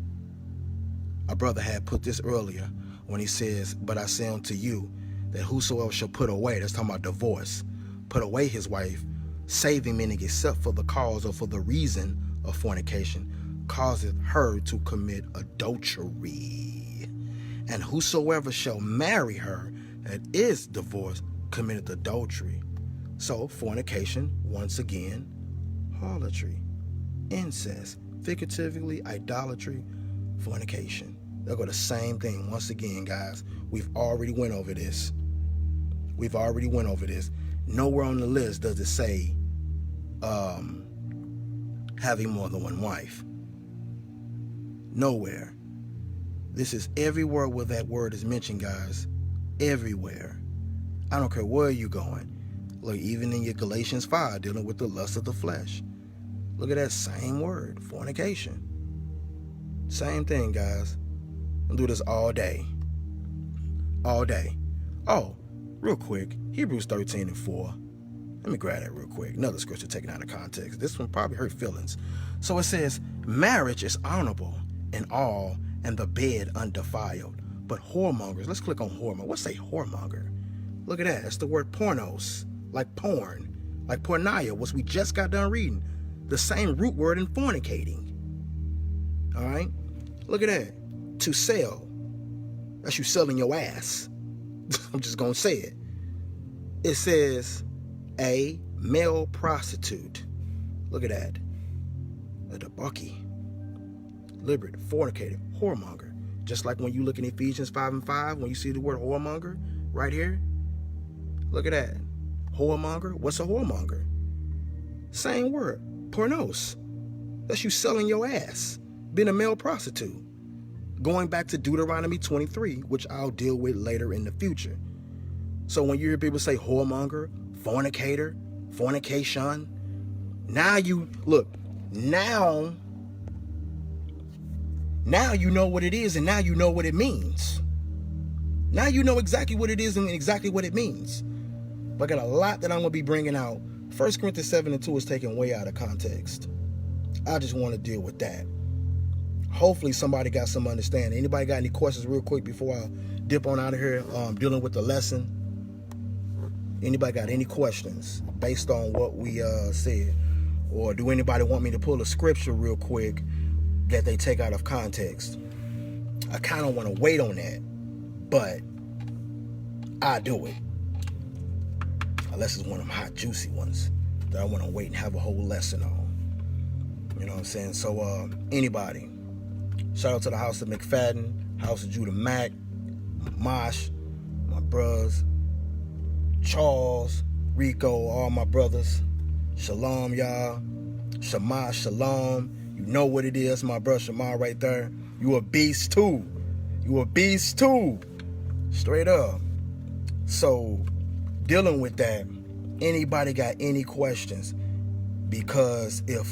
Our brother had put this earlier when he says, but I say unto you that whosoever shall put away, that's talking about divorce, put away his wife, saving meaning except for the cause or for the reason of fornication, causeth her to commit adultery. And whosoever shall marry her that is divorced committed adultery. So fornication, once again, harlotry, incest, figuratively, idolatry, fornication. They'll go the same thing. Once again, guys, we've already went over this. Nowhere on the list does it say having more than one wife. Nowhere. This is everywhere where that word is mentioned, guys. Everywhere. I don't care where you're going. Look, even in your Galatians 5, dealing with the lust of the flesh. Look at that same word, fornication. Same thing, guys. I'll do this all day. All day. Oh, real quick, Hebrews 13 and 4. Let me grab that real quick. Another scripture taken out of context. This one probably hurt feelings. So it says, marriage is honorable in all, and the bed undefiled. But whoremongers, let's click on whoremonger. What's a whoremonger? Look at that. That's the word pornos, like porn, like porneia, which we just got done reading. The same root word in fornicating. All right? Look at that. To sell. That's you selling your ass. I'm just going to say it. It says a male prostitute. Look at that. A debauchee, liberate, fornicator, whoremonger. Just like when you look in Ephesians 5:5, when you see the word whoremonger right here. Look at that. Whoremonger. What's a whoremonger? Same word. Pornos. That's you selling your ass. Being a male prostitute. Going back to Deuteronomy 23, which I'll deal with later in the future. So when you hear people say whoremonger, fornicator, fornication, now you look, now you know what it is, and now you know what it means. Now you know exactly what it is and exactly what it means. But I got a lot that I'm going to be bringing out. 1 Corinthians 7:2 is taken way out of context. I just want to deal with that. Hopefully somebody got some understanding. Anybody got any questions real quick before I dip on out of here dealing with the lesson? Anybody got any questions based on what we said? Or do anybody want me to pull a scripture real quick that they take out of context? I kind of want to wait on that, but I do it. Unless it's one of them hot, juicy ones that I want to wait and have a whole lesson on. You know what I'm saying? So, anybody, shout out to the House of McFadden, House of Judah Mac, Mosh, my bros, Charles, Rico, all my brothers. Shalom, y'all. Shema, shalom. You know what it is, my brother Shema right there. You a beast too. You a beast too. Straight up. So, dealing with that, anybody got any questions? Because if